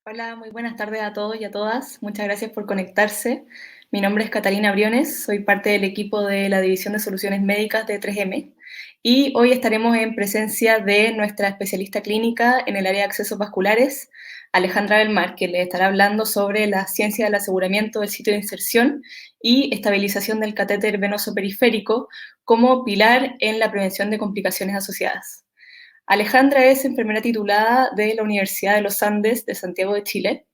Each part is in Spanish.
Hola, muy buenas tardes a todos y a todas. Muchas gracias por conectarse. Mi nombre es Catalina Briones, soy parte del equipo de la División de Soluciones Médicas de 3M y hoy estaremos en presencia de nuestra especialista clínica en el área de accesos vasculares, Alejandra Belmar, que le estará hablando sobre la ciencia del aseguramiento del sitio de inserción y estabilización del catéter venoso periférico como pilar en la prevención de complicaciones asociadas. Alejandra es enfermera titulada de la Universidad de los Andes de Santiago de Chile.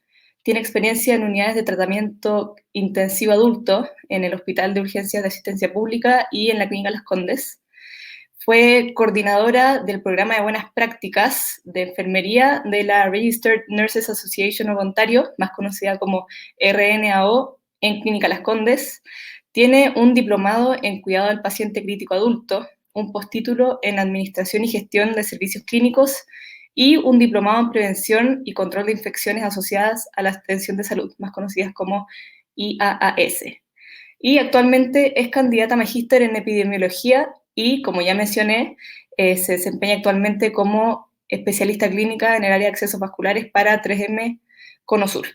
Tiene experiencia en unidades de tratamiento intensivo adulto en el Hospital de Urgencias de Asistencia Pública y en la Clínica Las Condes. Fue coordinadora del programa de buenas prácticas de enfermería de la Registered Nurses Association of Ontario, más conocida como RNAO, en Clínica Las Condes. Tiene un diplomado en cuidado del paciente crítico adulto, un postítulo en administración y gestión de servicios clínicos y un diplomado en prevención y control de infecciones asociadas a la atención de salud, más conocidas como IAAS. Y actualmente es candidata a magíster en epidemiología y, como ya mencioné, se desempeña actualmente como especialista clínica en el área de accesos vasculares para 3M Conosur.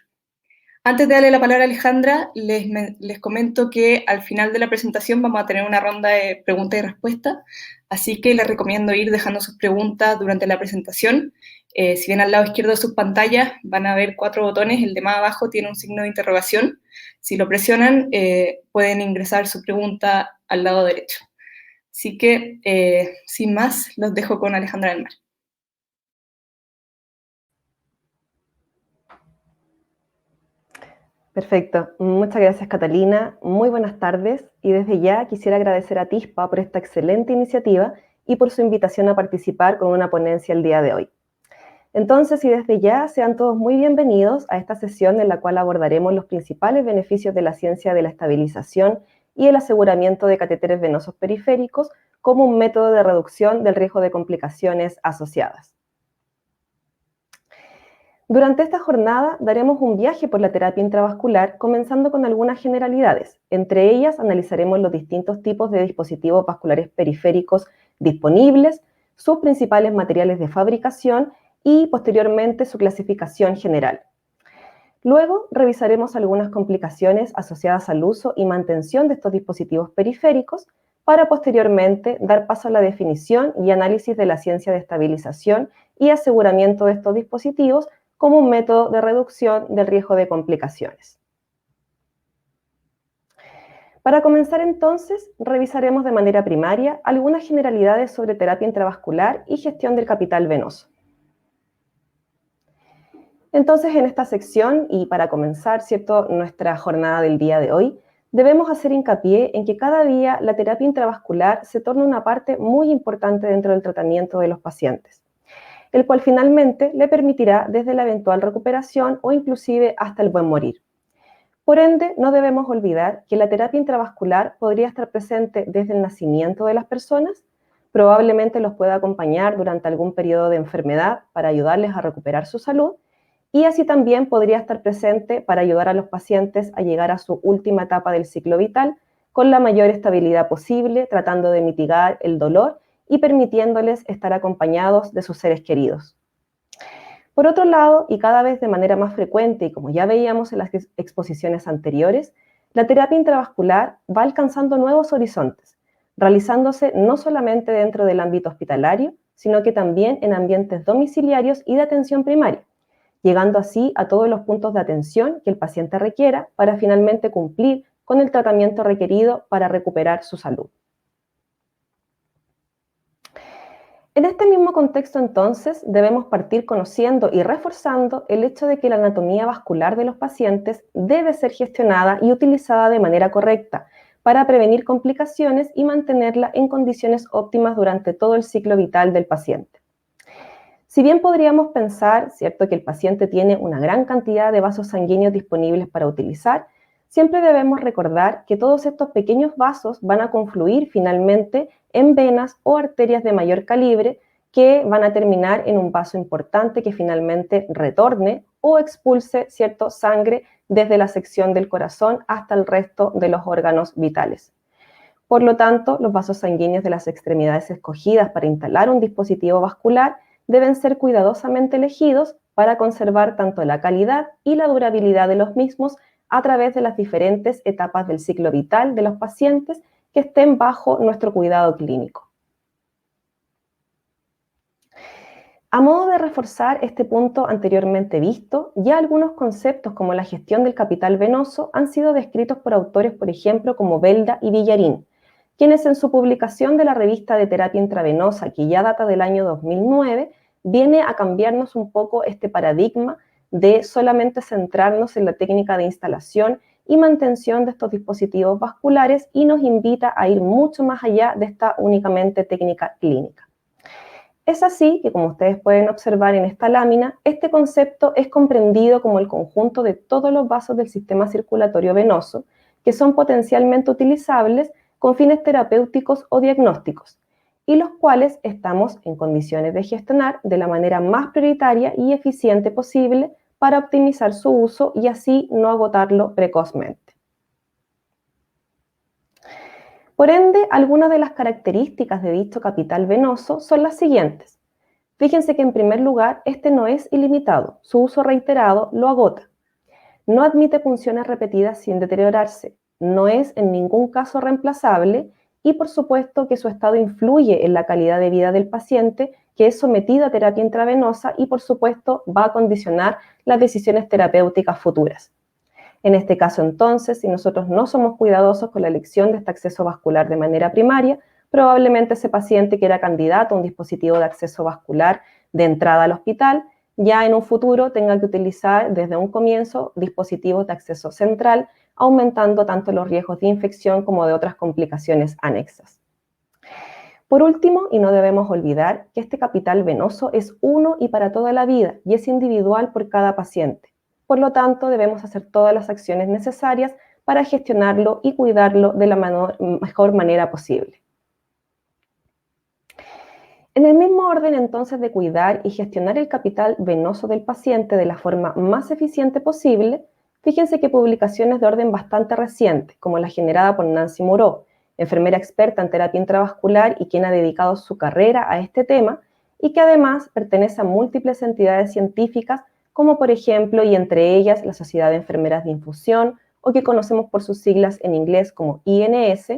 Antes de darle la palabra a Alejandra, les comento que al final de la presentación vamos a tener una ronda de preguntas y respuestas, así que les recomiendo ir dejando sus preguntas durante la presentación. Si ven al lado izquierdo de sus pantallas, van a ver 4 botones, el de más abajo tiene un signo de interrogación. Si lo presionan, pueden ingresar su pregunta al lado derecho. Así que, sin más, los dejo con Alejandra del Mar. Perfecto, muchas gracias Catalina, muy buenas tardes y desde ya quisiera agradecer a TISPA por esta excelente iniciativa y por su invitación a participar con una ponencia el día de hoy. Entonces, y desde ya, sean todos muy bienvenidos a esta sesión en la cual abordaremos los principales beneficios de la ciencia de la estabilización y el aseguramiento de catéteres venosos periféricos como un método de reducción del riesgo de complicaciones asociadas. Durante esta jornada daremos un viaje por la terapia intravascular, comenzando con algunas generalidades. Entre ellas analizaremos los distintos tipos de dispositivos vasculares periféricos disponibles, sus principales materiales de fabricación y posteriormente su clasificación general. Luego revisaremos algunas complicaciones asociadas al uso y mantención de estos dispositivos periféricos para posteriormente dar paso a la definición y análisis de la ciencia de estabilización y aseguramiento de estos dispositivos como un método de reducción del riesgo de complicaciones. Para comenzar entonces, revisaremos de manera primaria algunas generalidades sobre terapia intravascular y gestión del capital venoso. Entonces, en esta sección, y para comenzar, ¿cierto?, nuestra jornada del día de hoy, debemos hacer hincapié en que cada día la terapia intravascular se torna una parte muy importante dentro del tratamiento de los pacientes, el cual finalmente le permitirá desde la eventual recuperación o inclusive hasta el buen morir. Por ende, no debemos olvidar que la terapia intravascular podría estar presente desde el nacimiento de las personas, probablemente los pueda acompañar durante algún periodo de enfermedad para ayudarles a recuperar su salud, y así también podría estar presente para ayudar a los pacientes a llegar a su última etapa del ciclo vital con la mayor estabilidad posible, tratando de mitigar el dolor y permitiéndoles estar acompañados de sus seres queridos. Por otro lado, y cada vez de manera más frecuente, y como ya veíamos en las exposiciones anteriores, la terapia intravascular va alcanzando nuevos horizontes, realizándose no solamente dentro del ámbito hospitalario, sino que también en ambientes domiciliarios y de atención primaria, llegando así a todos los puntos de atención que el paciente requiera para finalmente cumplir con el tratamiento requerido para recuperar su salud. En este mismo contexto, entonces, debemos partir conociendo y reforzando el hecho de que la anatomía vascular de los pacientes debe ser gestionada y utilizada de manera correcta para prevenir complicaciones y mantenerla en condiciones óptimas durante todo el ciclo vital del paciente. Si bien podríamos pensar, ¿cierto?, que el paciente tiene una gran cantidad de vasos sanguíneos disponibles para utilizar, siempre debemos recordar que todos estos pequeños vasos van a confluir finalmente en venas o arterias de mayor calibre que van a terminar en un vaso importante que finalmente retorne o expulse, ¿cierto?, sangre desde la sección del corazón hasta el resto de los órganos vitales. Por lo tanto, los vasos sanguíneos de las extremidades escogidas para instalar un dispositivo vascular deben ser cuidadosamente elegidos para conservar tanto la calidad y la durabilidad de los mismos a través de las diferentes etapas del ciclo vital de los pacientes que estén bajo nuestro cuidado clínico. A modo de reforzar este punto anteriormente visto, ya algunos conceptos como la gestión del capital venoso han sido descritos por autores, por ejemplo, como Belda y Villarín, quienes en su publicación de la revista de terapia intravenosa, que ya data del año 2009, viene a cambiarnos un poco este paradigma de solamente centrarnos en la técnica de instalación y mantención de estos dispositivos vasculares y nos invita a ir mucho más allá de esta únicamente técnica clínica. Es así que, como ustedes pueden observar en esta lámina, este concepto es comprendido como el conjunto de todos los vasos del sistema circulatorio venoso que son potencialmente utilizables con fines terapéuticos o diagnósticos y los cuales estamos en condiciones de gestionar de la manera más prioritaria y eficiente posible para optimizar su uso y así no agotarlo precozmente. Por ende, algunas de las características de dicho capital venoso son las siguientes. Fíjense que en primer lugar, este no es ilimitado, su uso reiterado lo agota. No admite funciones repetidas sin deteriorarse, no es en ningún caso reemplazable y por supuesto que su estado influye en la calidad de vida del paciente que es sometido a terapia intravenosa y por supuesto va a condicionar las decisiones terapéuticas futuras. En este caso, entonces, si nosotros no somos cuidadosos con la elección de este acceso vascular de manera primaria, probablemente ese paciente que era candidato a un dispositivo de acceso vascular de entrada al hospital, ya en un futuro tenga que utilizar desde un comienzo dispositivos de acceso central, aumentando tanto los riesgos de infección como de otras complicaciones anexas. Por último, y no debemos olvidar, que este capital venoso es uno y para toda la vida y es individual por cada paciente. Por lo tanto, debemos hacer todas las acciones necesarias para gestionarlo y cuidarlo de la mejor manera posible. En el mismo orden entonces de cuidar y gestionar el capital venoso del paciente de la forma más eficiente posible, fíjense que publicaciones de orden bastante reciente, como la generada por Nancy Moreau, enfermera experta en terapia intravascular y quien ha dedicado su carrera a este tema, y que además pertenece a múltiples entidades científicas como por ejemplo y entre ellas la Sociedad de Enfermeras de Infusión o que conocemos por sus siglas en inglés como INS,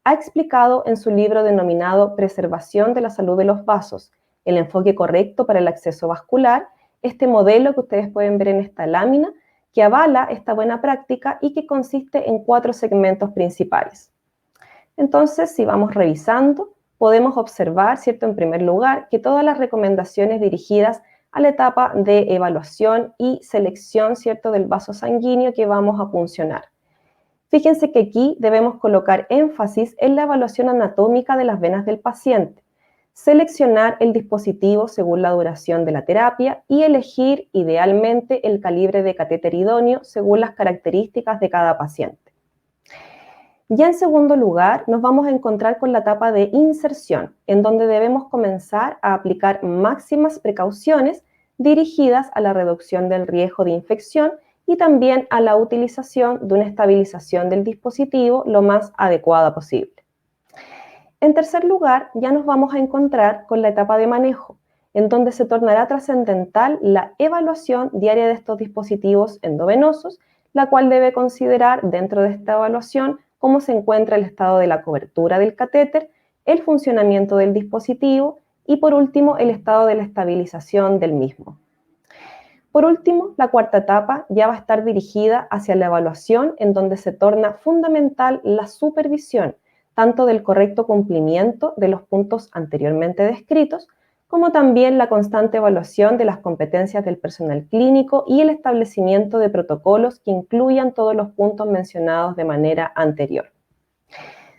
ha explicado en su libro denominado Preservación de la salud de los vasos, el enfoque correcto para el acceso vascular, este modelo que ustedes pueden ver en esta lámina que avala esta buena práctica y que consiste en 4 segmentos principales. Entonces, si vamos revisando, podemos observar, ¿cierto?, en primer lugar, que todas las recomendaciones dirigidas a la etapa de evaluación y selección, ¿cierto?, del vaso sanguíneo que vamos a puncionar. Fíjense que aquí debemos colocar énfasis en la evaluación anatómica de las venas del paciente, seleccionar el dispositivo según la duración de la terapia y elegir idealmente el calibre de catéter idóneo según las características de cada paciente. Ya en segundo lugar, nos vamos a encontrar con la etapa de inserción, en donde debemos comenzar a aplicar máximas precauciones dirigidas a la reducción del riesgo de infección y también a la utilización de una estabilización del dispositivo lo más adecuada posible. En tercer lugar, ya nos vamos a encontrar con la etapa de manejo, en donde se tornará trascendental la evaluación diaria de estos dispositivos endovenosos, la cual debe considerar dentro de esta evaluación cómo se encuentra el estado de la cobertura del catéter, el funcionamiento del dispositivo y por último el estado de la estabilización del mismo. Por último, la cuarta etapa ya va a estar dirigida hacia la evaluación en donde se torna fundamental la supervisión, tanto del correcto cumplimiento de los puntos anteriormente descritos, como también la constante evaluación de las competencias del personal clínico y el establecimiento de protocolos que incluyan todos los puntos mencionados de manera anterior.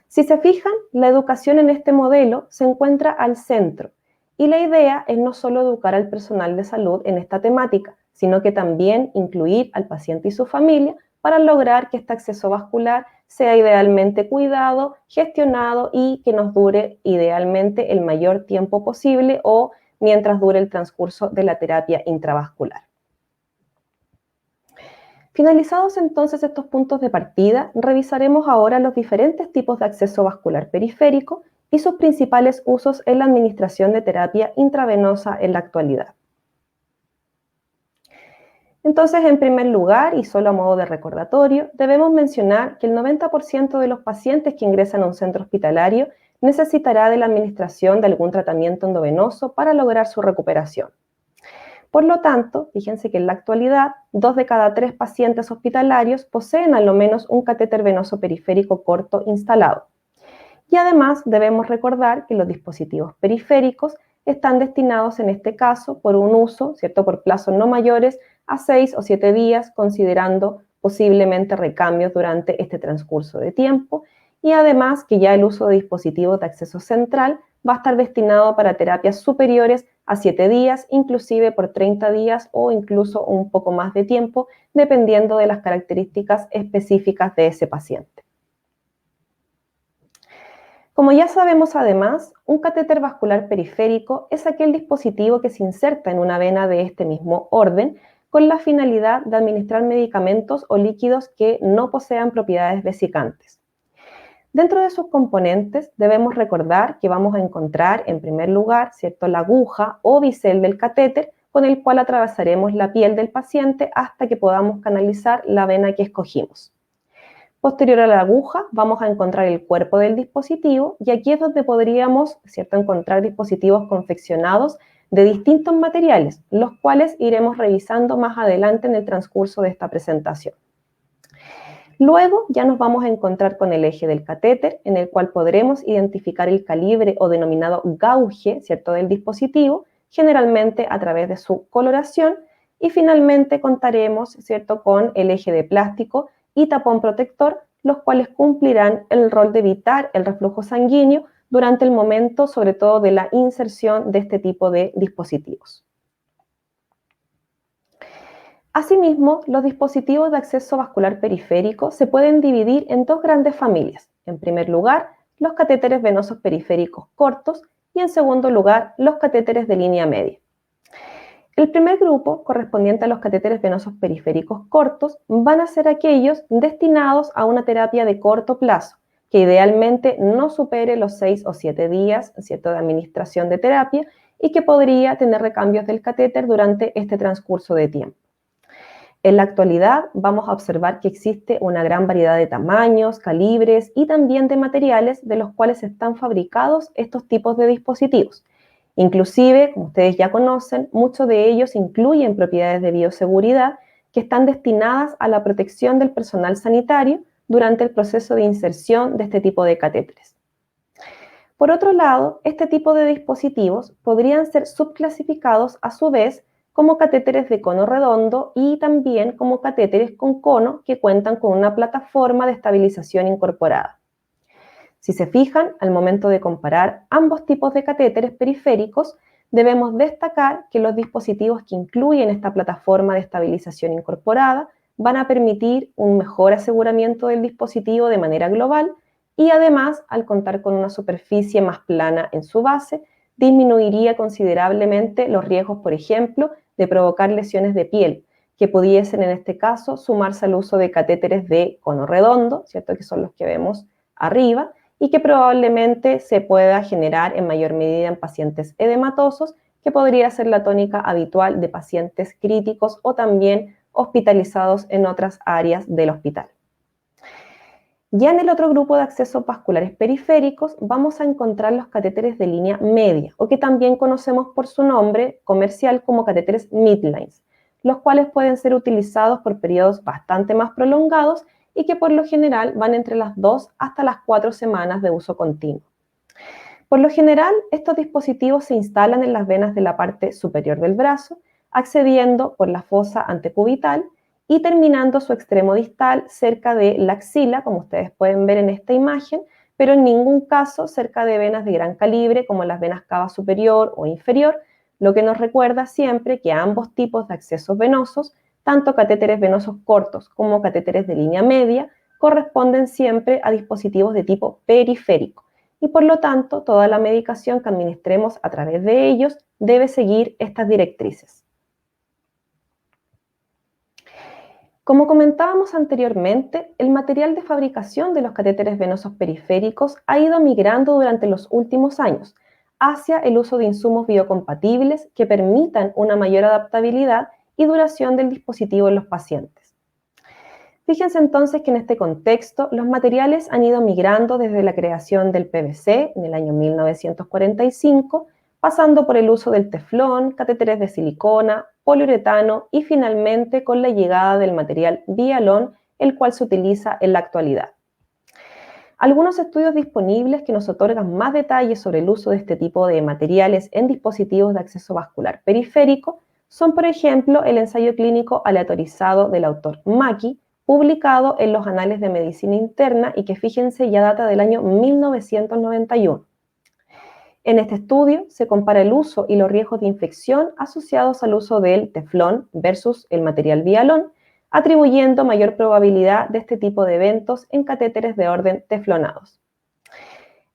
Si se fijan, la educación en este modelo se encuentra al centro y la idea es no solo educar al personal de salud en esta temática, sino que también incluir al paciente y su familia para lograr que este acceso vascular sea idealmente cuidado, gestionado y que nos dure idealmente el mayor tiempo posible o mientras dure el transcurso de la terapia intravascular. Finalizados entonces estos puntos de partida, revisaremos ahora los diferentes tipos de acceso vascular periférico y sus principales usos en la administración de terapia intravenosa en la actualidad. Entonces, en primer lugar, y solo a modo de recordatorio, debemos mencionar que el 90% de los pacientes que ingresan a un centro hospitalario necesitará de la administración de algún tratamiento endovenoso para lograr su recuperación. Por lo tanto, fíjense que en la actualidad, 2 de cada 3 pacientes hospitalarios poseen al menos un catéter venoso periférico corto instalado. Y además debemos recordar que los dispositivos periféricos están destinados en este caso por un uso, ¿cierto?, por plazos no mayores a 6 o 7 días, considerando posiblemente recambios durante este transcurso de tiempo, y además que ya el uso de dispositivos de acceso central va a estar destinado para terapias superiores a 7 días, inclusive por 30 días o incluso un poco más de tiempo, dependiendo de las características específicas de ese paciente. Como ya sabemos además, un catéter vascular periférico es aquel dispositivo que se inserta en una vena de este mismo orden con la finalidad de administrar medicamentos o líquidos que no posean propiedades vesicantes. Dentro de sus componentes debemos recordar que vamos a encontrar en primer lugar, ¿cierto?, la aguja o bisel del catéter con el cual atravesaremos la piel del paciente hasta que podamos canalizar la vena que escogimos. Posterior a la aguja vamos a encontrar el cuerpo del dispositivo y aquí es donde podríamos, ¿cierto?, encontrar dispositivos confeccionados de distintos materiales, los cuales iremos revisando más adelante en el transcurso de esta presentación. Luego ya nos vamos a encontrar con el eje del catéter, en el cual podremos identificar el calibre o denominado gauge, ¿cierto?, del dispositivo, generalmente a través de su coloración, y finalmente contaremos, ¿cierto?, con el eje de plástico y tapón protector, los cuales cumplirán el rol de evitar el reflujo sanguíneo durante el momento, sobre todo, de la inserción de este tipo de dispositivos. Asimismo, los dispositivos de acceso vascular periférico se pueden dividir en dos grandes familias. En primer lugar, los catéteres venosos periféricos cortos y en segundo lugar, los catéteres de línea media. El primer grupo, correspondiente a los catéteres venosos periféricos cortos, van a ser aquellos destinados a una terapia de corto plazo, que idealmente no supere los 6 o 7 días, ¿cierto?, de administración de terapia y que podría tener recambios del catéter durante este transcurso de tiempo. En la actualidad vamos a observar que existe una gran variedad de tamaños, calibres y también de materiales de los cuales están fabricados estos tipos de dispositivos. Inclusive, como ustedes ya conocen, muchos de ellos incluyen propiedades de bioseguridad que están destinadas a la protección del personal sanitario durante el proceso de inserción de este tipo de catéteres. Por otro lado, este tipo de dispositivos podrían ser subclasificados a su vez como catéteres de cono redondo y también como catéteres con cono que cuentan con una plataforma de estabilización incorporada. Si se fijan, al momento de comparar ambos tipos de catéteres periféricos, debemos destacar que los dispositivos que incluyen esta plataforma de estabilización incorporada van a permitir un mejor aseguramiento del dispositivo de manera global y además, al contar con una superficie más plana en su base, disminuiría considerablemente los riesgos, por ejemplo, de provocar lesiones de piel, que pudiesen en este caso sumarse al uso de catéteres de cono redondo, ¿cierto?, que son los que vemos arriba, y que probablemente se pueda generar en mayor medida en pacientes edematosos, que podría ser la tónica habitual de pacientes críticos o también hospitalizados en otras áreas del hospital. Ya en el otro grupo de accesos vasculares periféricos vamos a encontrar los catéteres de línea media, o que también conocemos por su nombre comercial como catéteres midlines, los cuales pueden ser utilizados por periodos bastante más prolongados y que por lo general van entre las 2 hasta las 4 semanas de uso continuo. Por lo general, estos dispositivos se instalan en las venas de la parte superior del brazo, accediendo por la fosa antecubital y terminando su extremo distal cerca de la axila, como ustedes pueden ver en esta imagen, pero en ningún caso cerca de venas de gran calibre como las venas cava superior o inferior, lo que nos recuerda siempre que ambos tipos de accesos venosos, tanto catéteres venosos cortos como catéteres de línea media, corresponden siempre a dispositivos de tipo periférico y por lo tanto toda la medicación que administremos a través de ellos debe seguir estas directrices. Como comentábamos anteriormente, el material de fabricación de los catéteres venosos periféricos ha ido migrando durante los últimos años hacia el uso de insumos biocompatibles que permitan una mayor adaptabilidad y duración del dispositivo en los pacientes. Fíjense entonces que en este contexto los materiales han ido migrando desde la creación del PVC en el año 1945, pasando por el uso del teflón, catéteres de silicona, poliuretano y finalmente con la llegada del material Vialón, el cual se utiliza en la actualidad. Algunos estudios disponibles que nos otorgan más detalles sobre el uso de este tipo de materiales en dispositivos de acceso vascular periférico son, por ejemplo, el ensayo clínico aleatorizado del autor Maki, publicado en los Anales de Medicina Interna y que, fíjense, ya data del año 1991. En este estudio se compara el uso y los riesgos de infección asociados al uso del teflón versus el material Vialón, atribuyendo mayor probabilidad de este tipo de eventos en catéteres de orden teflonados.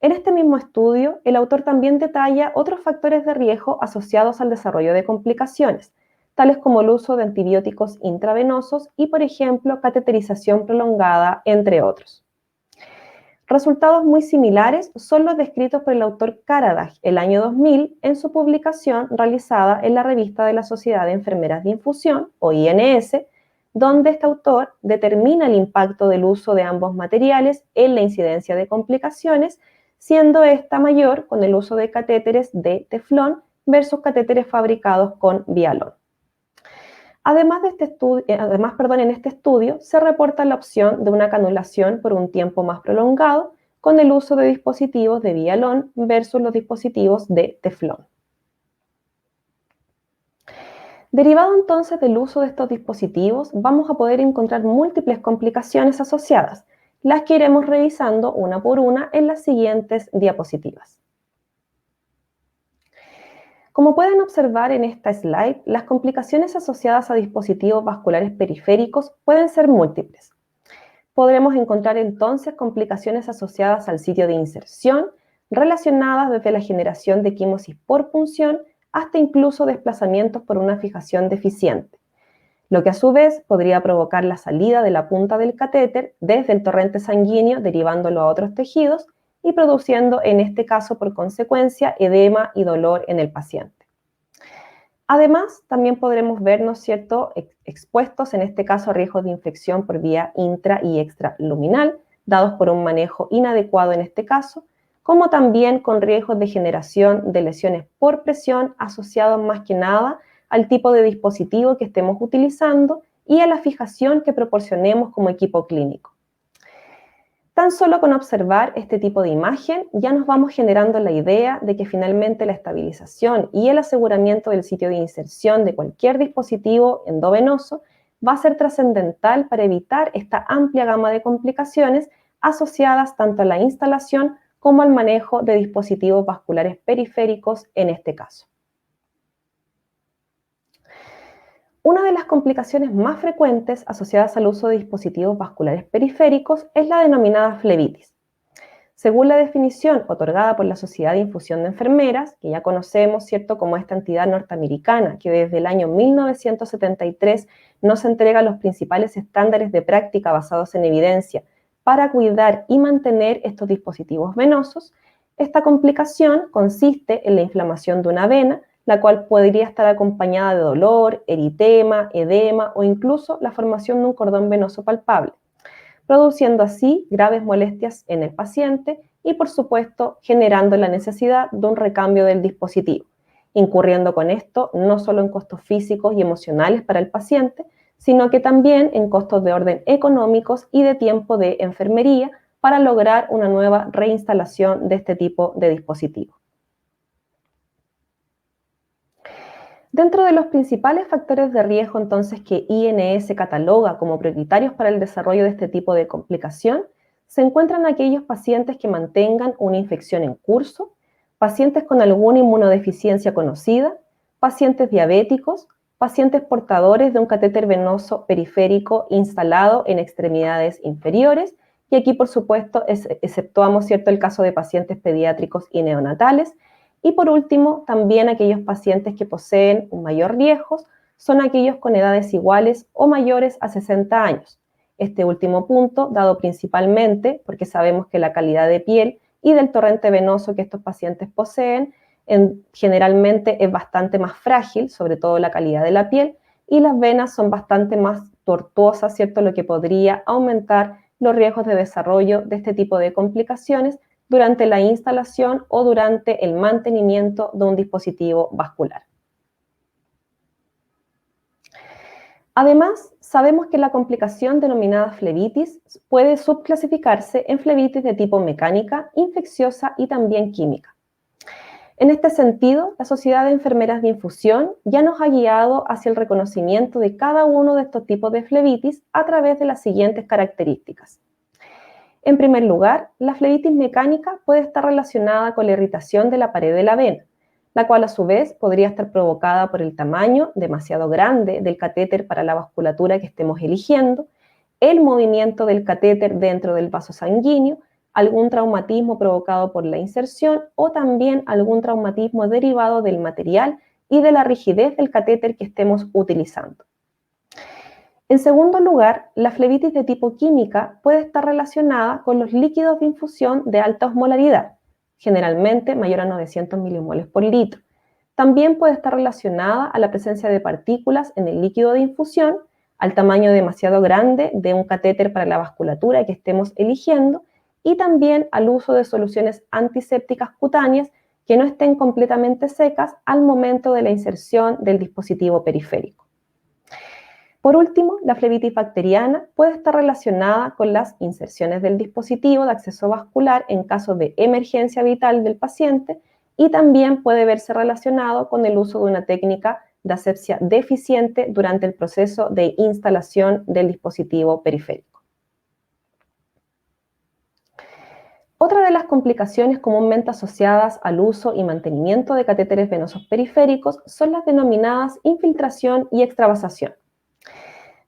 En este mismo estudio, el autor también detalla otros factores de riesgo asociados al desarrollo de complicaciones, tales como el uso de antibióticos intravenosos y, por ejemplo, cateterización prolongada, entre otros. Resultados muy similares son los descritos por el autor Karadag el año 2000 en su publicación realizada en la revista de la Sociedad de Enfermeras de Infusión, o INS, donde este autor determina el impacto del uso de ambos materiales en la incidencia de complicaciones, siendo esta mayor con el uso de catéteres de teflón versus catéteres fabricados con Vialón. Además, en este estudio se reporta la opción de una canulación por un tiempo más prolongado con el uso de dispositivos de Vialón versus los dispositivos de teflón. Derivado entonces del uso de estos dispositivos, vamos a poder encontrar múltiples complicaciones asociadas, las que iremos revisando una por una en las siguientes diapositivas. Como pueden observar en esta slide, las complicaciones asociadas a dispositivos vasculares periféricos pueden ser múltiples. Podremos encontrar entonces complicaciones asociadas al sitio de inserción, relacionadas desde la generación de quimosis por punción hasta incluso desplazamientos por una fijación deficiente, lo que a su vez podría provocar la salida de la punta del catéter desde el torrente sanguíneo derivándolo a otros tejidos y produciendo en este caso por consecuencia edema y dolor en el paciente. Además, también podremos vernos expuestos en este caso a riesgos de infección por vía intra y extraluminal, dados por un manejo inadecuado en este caso, como también con riesgos de generación de lesiones por presión asociados más que nada al tipo de dispositivo que estemos utilizando y a la fijación que proporcionemos como equipo clínico. Tan solo con observar este tipo de imagen ya nos vamos generando la idea de que finalmente la estabilización y el aseguramiento del sitio de inserción de cualquier dispositivo endovenoso va a ser trascendental para evitar esta amplia gama de complicaciones asociadas tanto a la instalación como al manejo de dispositivos vasculares periféricos en este caso. Una de las complicaciones más frecuentes asociadas al uso de dispositivos vasculares periféricos es la denominada flebitis. Según la definición otorgada por la Sociedad de Infusión de Enfermeras, que ya conocemos, ¿cierto?, como esta entidad norteamericana que desde el año 1973 nos entrega los principales estándares de práctica basados en evidencia para cuidar y mantener estos dispositivos venosos, esta complicación consiste en la inflamación de una vena, la cual podría estar acompañada de dolor, eritema, edema o incluso la formación de un cordón venoso palpable, produciendo así graves molestias en el paciente y, por supuesto, generando la necesidad de un recambio del dispositivo, incurriendo con esto no solo en costos físicos y emocionales para el paciente, sino que también en costos de orden económicos y de tiempo de enfermería para lograr una nueva reinstalación de este tipo de dispositivo. Dentro de los principales factores de riesgo entonces que INS cataloga como prioritarios para el desarrollo de este tipo de complicación, se encuentran aquellos pacientes que mantengan una infección en curso, pacientes con alguna inmunodeficiencia conocida, pacientes diabéticos, pacientes portadores de un catéter venoso periférico instalado en extremidades inferiores, y aquí por supuesto exceptuamos, ¿cierto?, el caso de pacientes pediátricos y neonatales. Y por último, también aquellos pacientes que poseen un mayor riesgo son aquellos con edades iguales o mayores a 60 años. Este último punto, dado principalmente porque sabemos que la calidad de piel y del torrente venoso que estos pacientes poseen generalmente es bastante más frágil, sobre todo la calidad de la piel, y las venas son bastante más tortuosas, ¿cierto? Lo que podría aumentar los riesgos de desarrollo de este tipo de complicaciones durante la instalación o durante el mantenimiento de un dispositivo vascular. Además, sabemos que la complicación denominada flebitis puede subclasificarse en flebitis de tipo mecánica, infecciosa y también química. En este sentido, la Sociedad de Enfermeras de Infusión ya nos ha guiado hacia el reconocimiento de cada uno de estos tipos de flebitis a través de las siguientes características. En primer lugar, la flebitis mecánica puede estar relacionada con la irritación de la pared de la vena, la cual a su vez podría estar provocada por el tamaño demasiado grande del catéter para la vasculatura que estemos eligiendo, el movimiento del catéter dentro del vaso sanguíneo, algún traumatismo provocado por la inserción o también algún traumatismo derivado del material y de la rigidez del catéter que estemos utilizando. En segundo lugar, la flebitis de tipo química puede estar relacionada con los líquidos de infusión de alta osmolaridad, generalmente mayor a 900 milimoles por litro. También puede estar relacionada a la presencia de partículas en el líquido de infusión, al tamaño demasiado grande de un catéter para la vasculatura que estemos eligiendo y también al uso de soluciones antisépticas cutáneas que no estén completamente secas al momento de la inserción del dispositivo periférico. Por último, la flebitis bacteriana puede estar relacionada con las inserciones del dispositivo de acceso vascular en caso de emergencia vital del paciente y también puede verse relacionado con el uso de una técnica de asepsia deficiente durante el proceso de instalación del dispositivo periférico. Otra de las complicaciones comúnmente asociadas al uso y mantenimiento de catéteres venosos periféricos son las denominadas infiltración y extravasación.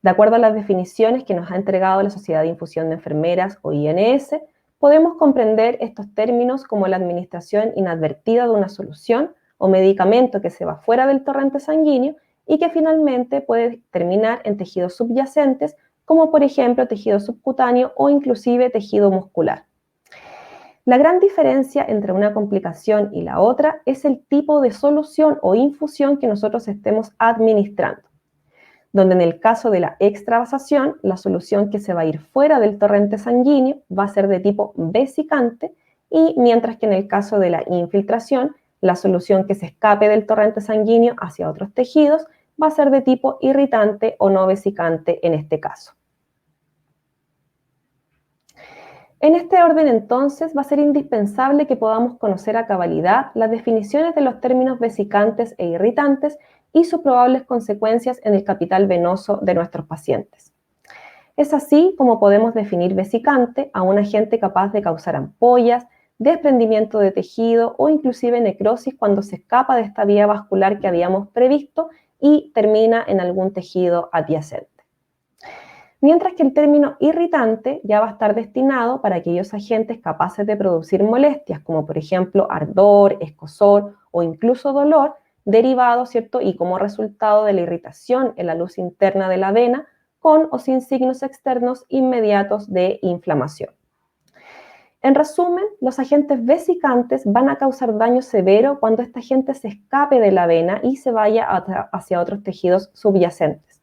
De acuerdo a las definiciones que nos ha entregado la Sociedad de Infusión de Enfermeras o INS, podemos comprender estos términos como la administración inadvertida de una solución o medicamento que se va fuera del torrente sanguíneo y que finalmente puede terminar en tejidos subyacentes, como por ejemplo tejido subcutáneo o inclusive tejido muscular. La gran diferencia entre una complicación y la otra es el tipo de solución o infusión que nosotros estemos administrando, donde en el caso de la extravasación, la solución que se va a ir fuera del torrente sanguíneo va a ser de tipo vesicante, y mientras que en el caso de la infiltración, la solución que se escape del torrente sanguíneo hacia otros tejidos va a ser de tipo irritante o no vesicante en este caso. En este orden, entonces, va a ser indispensable que podamos conocer a cabalidad las definiciones de los términos vesicantes e irritantes y sus probables consecuencias en el capital venoso de nuestros pacientes. Es así como podemos definir vesicante a un agente capaz de causar ampollas, desprendimiento de tejido o inclusive necrosis cuando se escapa de esta vía vascular que habíamos previsto y termina en algún tejido adyacente. Mientras que el término irritante ya va a estar destinado para aquellos agentes capaces de producir molestias, como por ejemplo ardor, escozor o incluso dolor, derivado, ¿cierto? Y como resultado de la irritación en la luz interna de la vena, con o sin signos externos inmediatos de inflamación. En resumen, los agentes vesicantes van a causar daño severo cuando este agente se escape de la vena y se vaya hacia otros tejidos subyacentes,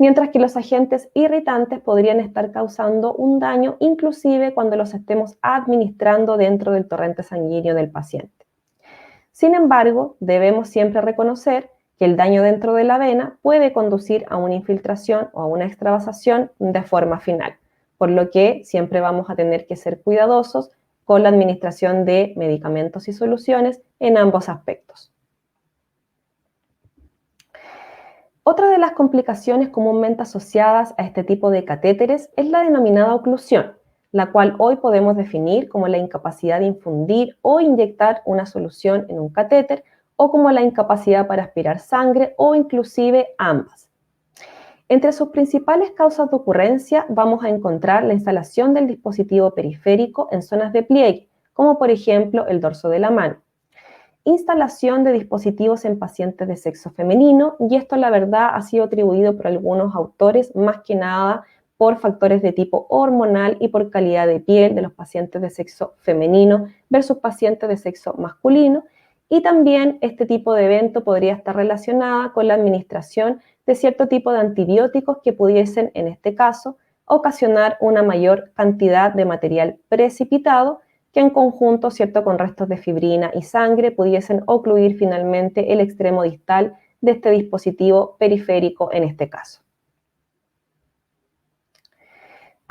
mientras que los agentes irritantes podrían estar causando un daño inclusive cuando los estemos administrando dentro del torrente sanguíneo del paciente. Sin embargo, debemos siempre reconocer que el daño dentro de la vena puede conducir a una infiltración o a una extravasación de forma final, por lo que siempre vamos a tener que ser cuidadosos con la administración de medicamentos y soluciones en ambos aspectos. Otra de las complicaciones comúnmente asociadas a este tipo de catéteres es la denominada oclusión, la cual hoy podemos definir como la incapacidad de infundir o inyectar una solución en un catéter o como la incapacidad para aspirar sangre o inclusive ambas. Entre sus principales causas de ocurrencia vamos a encontrar la instalación del dispositivo periférico en zonas de pliegue, como por ejemplo el dorso de la mano, instalación de dispositivos en pacientes de sexo femenino, y esto la verdad ha sido atribuido por algunos autores más que nada por factores de tipo hormonal y por calidad de piel de los pacientes de sexo femenino versus pacientes de sexo masculino, y también este tipo de evento podría estar relacionada con la administración de cierto tipo de antibióticos que pudiesen, en este caso, ocasionar una mayor cantidad de material precipitado que en conjunto, ¿cierto?, con restos de fibrina y sangre pudiesen ocluir finalmente el extremo distal de este dispositivo periférico en este caso.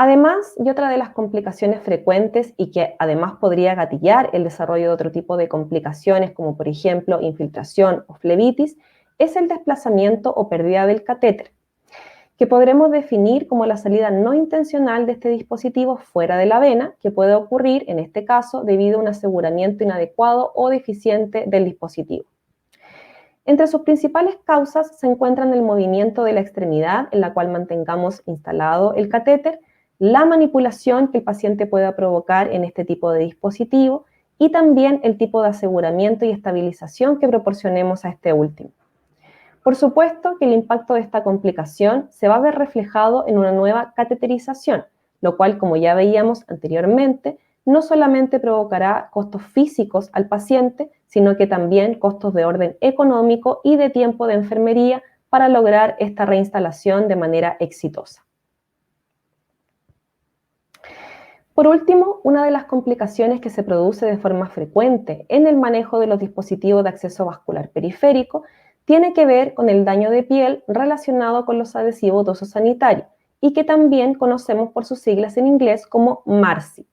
Además, y otra de las complicaciones frecuentes y que además podría gatillar el desarrollo de otro tipo de complicaciones, como por ejemplo infiltración o flebitis, es el desplazamiento o pérdida del catéter, que podremos definir como la salida no intencional de este dispositivo fuera de la vena, que puede ocurrir en este caso debido a un aseguramiento inadecuado o deficiente del dispositivo. Entre sus principales causas se encuentran el movimiento de la extremidad en la cual mantengamos instalado el catéter, la manipulación que el paciente pueda provocar en este tipo de dispositivo y también el tipo de aseguramiento y estabilización que proporcionemos a este último. Por supuesto que el impacto de esta complicación se va a ver reflejado en una nueva cateterización, lo cual, como ya veíamos anteriormente, no solamente provocará costos físicos al paciente, sino que también costos de orden económico y de tiempo de enfermería para lograr esta reinstalación de manera exitosa. Por último, una de las complicaciones que se produce de forma frecuente en el manejo de los dispositivos de acceso vascular periférico tiene que ver con el daño de piel relacionado con los adhesivos de uso sanitario y que también conocemos por sus siglas en inglés como MARSI.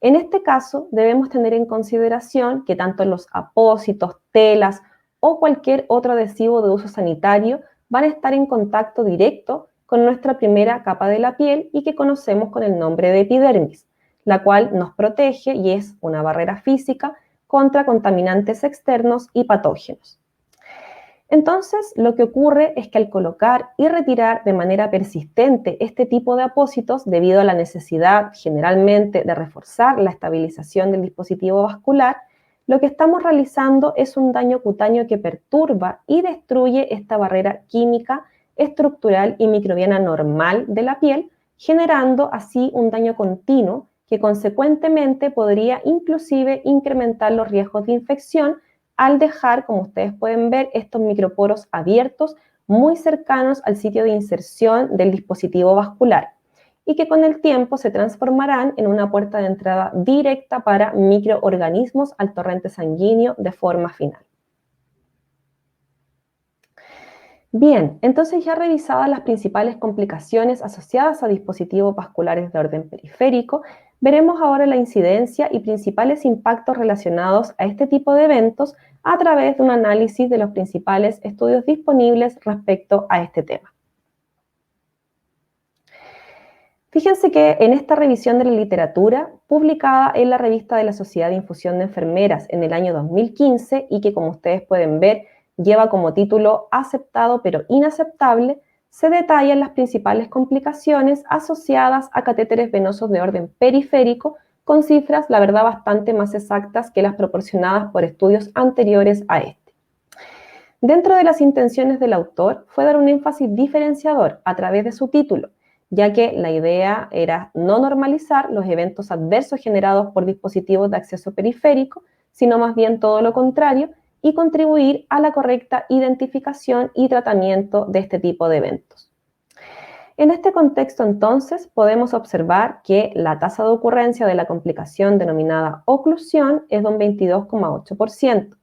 En este caso, debemos tener en consideración que tanto los apósitos, telas o cualquier otro adhesivo de uso sanitario van a estar en contacto directo con nuestra primera capa de la piel y que conocemos con el nombre de epidermis, la cual nos protege y es una barrera física contra contaminantes externos y patógenos. Entonces, lo que ocurre es que al colocar y retirar de manera persistente este tipo de apósitos, debido a la necesidad generalmente de reforzar la estabilización del dispositivo vascular, lo que estamos realizando es un daño cutáneo que perturba y destruye esta barrera química, estructural y microbiana normal de la piel, generando así un daño continuo que consecuentemente podría inclusive incrementar los riesgos de infección al dejar, como ustedes pueden ver, estos microporos abiertos muy cercanos al sitio de inserción del dispositivo vascular y que con el tiempo se transformarán en una puerta de entrada directa para microorganismos al torrente sanguíneo de forma final. Bien, entonces ya revisadas las principales complicaciones asociadas a dispositivos vasculares de orden periférico, veremos ahora la incidencia y principales impactos relacionados a este tipo de eventos a través de un análisis de los principales estudios disponibles respecto a este tema. Fíjense que en esta revisión de la literatura, publicada en la revista de la Sociedad de Infusión de Enfermeras en el año 2015 y que, como ustedes pueden ver, lleva como título Aceptado pero inaceptable, se detallan las principales complicaciones asociadas a catéteres venosos de orden periférico con cifras, la verdad, bastante más exactas que las proporcionadas por estudios anteriores a este. Dentro de las intenciones del autor fue dar un énfasis diferenciador a través de su título, ya que la idea era no normalizar los eventos adversos generados por dispositivos de acceso periférico, sino más bien todo lo contrario, y contribuir a la correcta identificación y tratamiento de este tipo de eventos. En este contexto, entonces, podemos observar que la tasa de ocurrencia de la complicación denominada oclusión es de un 22,8%,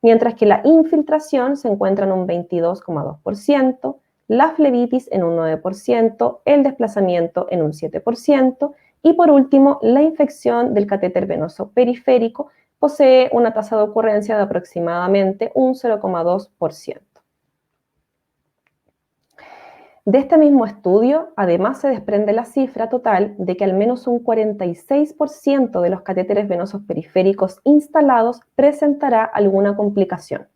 mientras que la infiltración se encuentra en un 22,2%, la flebitis en un 9%, el desplazamiento en un 7% y, por último, la infección del catéter venoso periférico posee una tasa de ocurrencia de aproximadamente un 0,2%. De este mismo estudio, además se desprende la cifra total de que al menos un 46% de los catéteres venosos periféricos instalados presentará alguna complicación.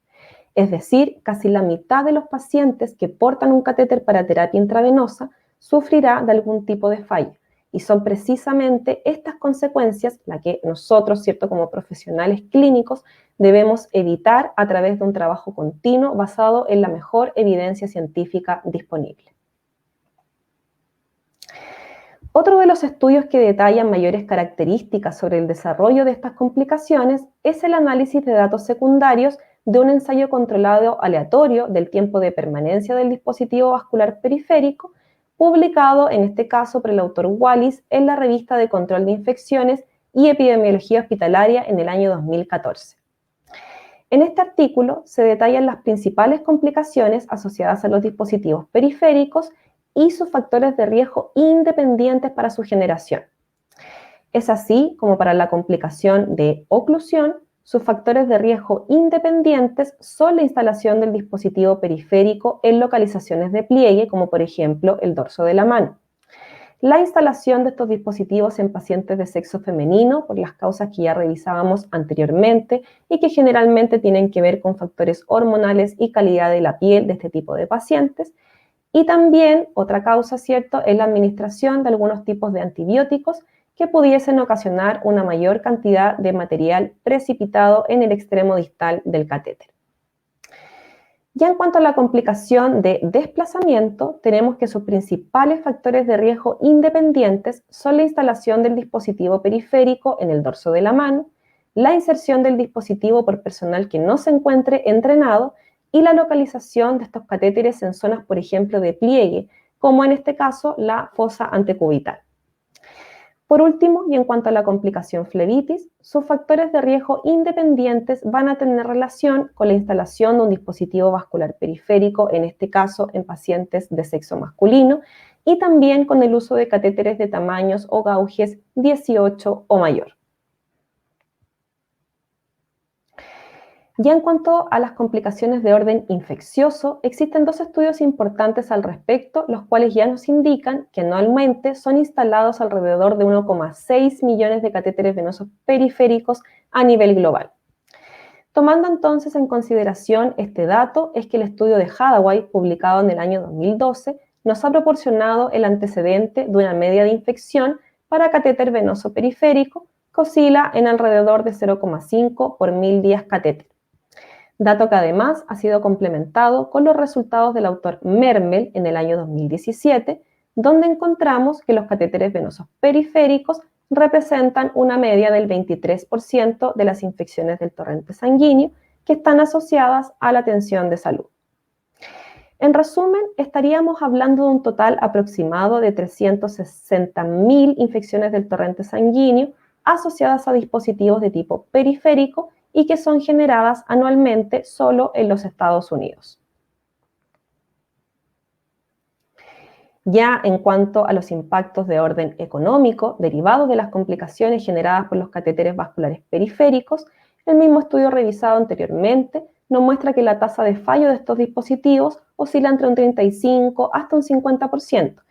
Es decir, casi la mitad de los pacientes que portan un catéter para terapia intravenosa sufrirá de algún tipo de falla. Y son precisamente estas consecuencias las que nosotros, ¿cierto?, como profesionales clínicos, debemos evitar a través de un trabajo continuo basado en la mejor evidencia científica disponible. Otro de los estudios que detallan mayores características sobre el desarrollo de estas complicaciones es el análisis de datos secundarios de un ensayo controlado aleatorio del tiempo de permanencia del dispositivo vascular periférico, publicado en este caso por el autor Wallis en la revista de Control de Infecciones y Epidemiología Hospitalaria en el año 2014. En este artículo se detallan las principales complicaciones asociadas a los dispositivos periféricos y sus factores de riesgo independientes para su generación. Es así como para la complicación de oclusión, sus factores de riesgo independientes son la instalación del dispositivo periférico en localizaciones de pliegue, como por ejemplo el dorso de la mano. La instalación de estos dispositivos en pacientes de sexo femenino, por las causas que ya revisábamos anteriormente y que generalmente tienen que ver con factores hormonales y calidad de la piel de este tipo de pacientes. Y también otra causa, ¿cierto?, es la administración de algunos tipos de antibióticos que pudiesen ocasionar una mayor cantidad de material precipitado en el extremo distal del catéter. Ya en cuanto a la complicación de desplazamiento, tenemos que sus principales factores de riesgo independientes son la instalación del dispositivo periférico en el dorso de la mano, la inserción del dispositivo por personal que no se encuentre entrenado y la localización de estos catéteres en zonas, por ejemplo, de pliegue, como en este caso la fosa antecubital. Por último, y en cuanto a la complicación flebitis, sus factores de riesgo independientes van a tener relación con la instalación de un dispositivo vascular periférico, en este caso en pacientes de sexo masculino, y también con el uso de catéteres de tamaños o gauges 18 o mayor. Ya en cuanto a las complicaciones de orden infeccioso, existen dos estudios importantes al respecto, los cuales ya nos indican que anualmente son instalados alrededor de 1,6 millones de catéteres venosos periféricos a nivel global. Tomando entonces en consideración este dato, es que el estudio de Hathaway, publicado en el año 2012, nos ha proporcionado el antecedente de una media de infección para catéter venoso periférico que oscila en alrededor de 0,5 por 1000 días catéter. Dato que además ha sido complementado con los resultados del autor Mermel en el año 2017, donde encontramos que los catéteres venosos periféricos representan una media del 23% de las infecciones del torrente sanguíneo que están asociadas a la atención de salud. En resumen, estaríamos hablando de un total aproximado de 360.000 infecciones del torrente sanguíneo asociadas a dispositivos de tipo periférico y que son generadas anualmente solo en los Estados Unidos. Ya en cuanto a los impactos de orden económico derivados de las complicaciones generadas por los catéteres vasculares periféricos, el mismo estudio revisado anteriormente nos muestra que la tasa de fallo de estos dispositivos oscila entre un 35 hasta un 50%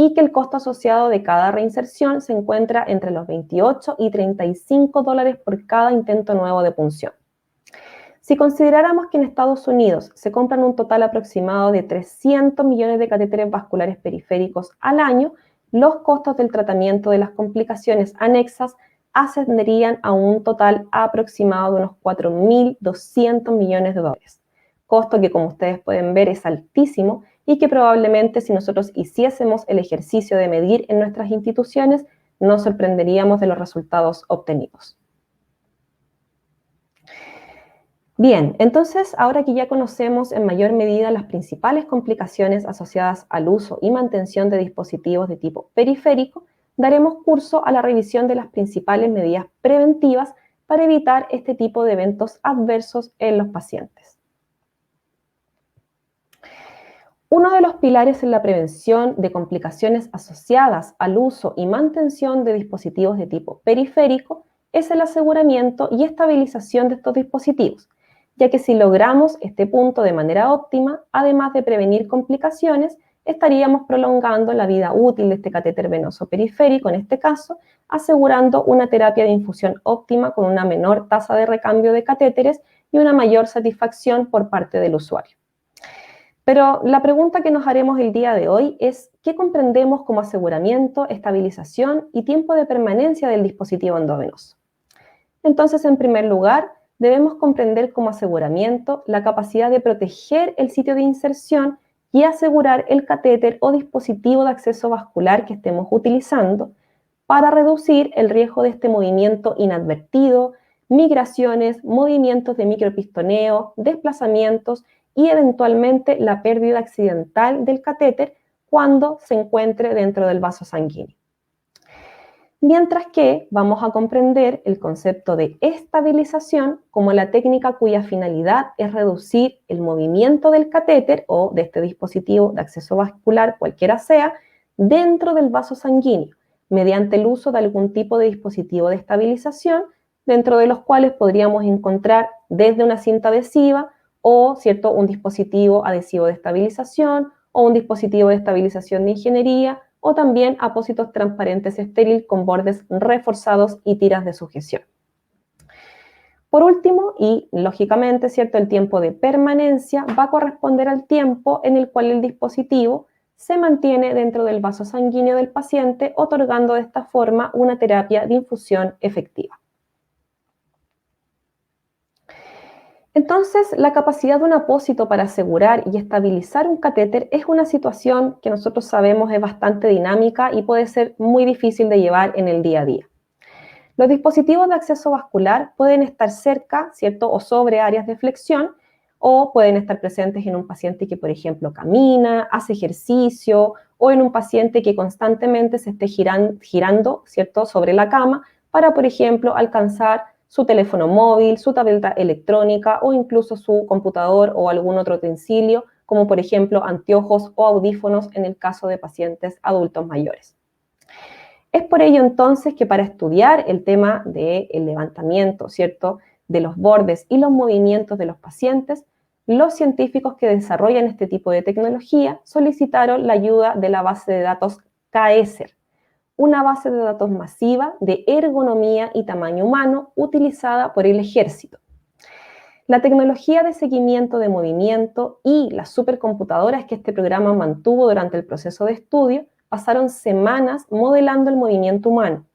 y que el costo asociado de cada reinserción se encuentra entre los 28 y 35 dólares por cada intento nuevo de punción. Si consideráramos que en Estados Unidos se compran un total aproximado de 300 millones de catéteres vasculares periféricos al año, los costos del tratamiento de las complicaciones anexas ascenderían a un total aproximado de unos 4.200 millones de dólares. Costo que, como ustedes pueden ver, es altísimo y que probablemente si nosotros hiciésemos el ejercicio de medir en nuestras instituciones, nos sorprenderíamos de los resultados obtenidos. Bien, entonces ahora que ya conocemos en mayor medida las principales complicaciones asociadas al uso y mantención de dispositivos de tipo periférico, daremos curso a la revisión de las principales medidas preventivas para evitar este tipo de eventos adversos en los pacientes. Uno de los pilares en la prevención de complicaciones asociadas al uso y mantención de dispositivos de tipo periférico es el aseguramiento y estabilización de estos dispositivos, ya que si logramos este punto de manera óptima, además de prevenir complicaciones, estaríamos prolongando la vida útil de este catéter venoso periférico, en este caso, asegurando una terapia de infusión óptima con una menor tasa de recambio de catéteres y una mayor satisfacción por parte del usuario. Pero la pregunta que nos haremos el día de hoy es, ¿qué comprendemos como aseguramiento, estabilización y tiempo de permanencia del dispositivo endovenoso? Entonces, en primer lugar, debemos comprender como aseguramiento la capacidad de proteger el sitio de inserción y asegurar el catéter o dispositivo de acceso vascular que estemos utilizando para reducir el riesgo de este movimiento inadvertido, migraciones, movimientos de micropistoneo, desplazamientos y eventualmente la pérdida accidental del catéter cuando se encuentre dentro del vaso sanguíneo. Mientras que vamos a comprender el concepto de estabilización como la técnica cuya finalidad es reducir el movimiento del catéter o de este dispositivo de acceso vascular, cualquiera sea, dentro del vaso sanguíneo, mediante el uso de algún tipo de dispositivo de estabilización, dentro de los cuales podríamos encontrar desde una cinta adhesiva o, ¿cierto?, un dispositivo adhesivo de estabilización o un dispositivo de estabilización de ingeniería, o también apósitos transparentes estéril con bordes reforzados y tiras de sujeción. Por último, y lógicamente, ¿cierto?, el tiempo de permanencia va a corresponder al tiempo en el cual el dispositivo se mantiene dentro del vaso sanguíneo del paciente, otorgando de esta forma una terapia de infusión efectiva. Entonces, la capacidad de un apósito para asegurar y estabilizar un catéter es una situación que nosotros sabemos es bastante dinámica y puede ser muy difícil de llevar en el día a día. Los dispositivos de acceso vascular pueden estar cerca, ¿cierto?, o sobre áreas de flexión, o pueden estar presentes en un paciente que, por ejemplo, camina, hace ejercicio, o en un paciente que constantemente se esté girando, ¿cierto?, sobre la cama para, por ejemplo, alcanzar su teléfono móvil, su tableta electrónica o incluso su computador o algún otro utensilio, como por ejemplo anteojos o audífonos en el caso de pacientes adultos mayores. Es por ello entonces que para estudiar el tema del levantamiento, ¿cierto?, de los bordes y los movimientos de los pacientes, los científicos que desarrollan este tipo de tecnología solicitaron la ayuda de la base de datos KESER, una base de datos masiva de ergonomía y tamaño humano utilizada por el ejército. La tecnología de seguimiento de movimiento y las supercomputadoras que este programa mantuvo durante el proceso de estudio pasaron semanas modelando el movimiento humano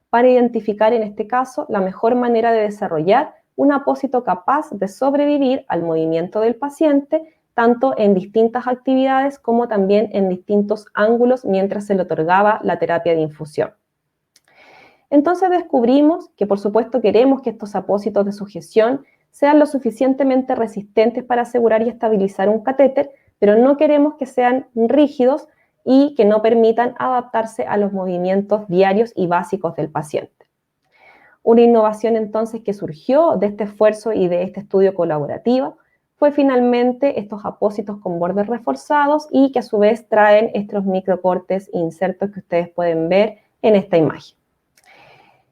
para identificar en este caso la mejor manera de desarrollar un apósito capaz de sobrevivir al movimiento del paciente tanto en distintas actividades como también en distintos ángulos mientras se le otorgaba la terapia de infusión. Entonces descubrimos que por supuesto queremos que estos apósitos de sujeción sean lo suficientemente resistentes para asegurar y estabilizar un catéter, pero no queremos que sean rígidos y que no permitan adaptarse a los movimientos diarios y básicos del paciente. Una innovación entonces que surgió de este esfuerzo y de este estudio colaborativo fue finalmente estos apósitos con bordes reforzados y que a su vez traen estos microcortes e insertos que ustedes pueden ver en esta imagen.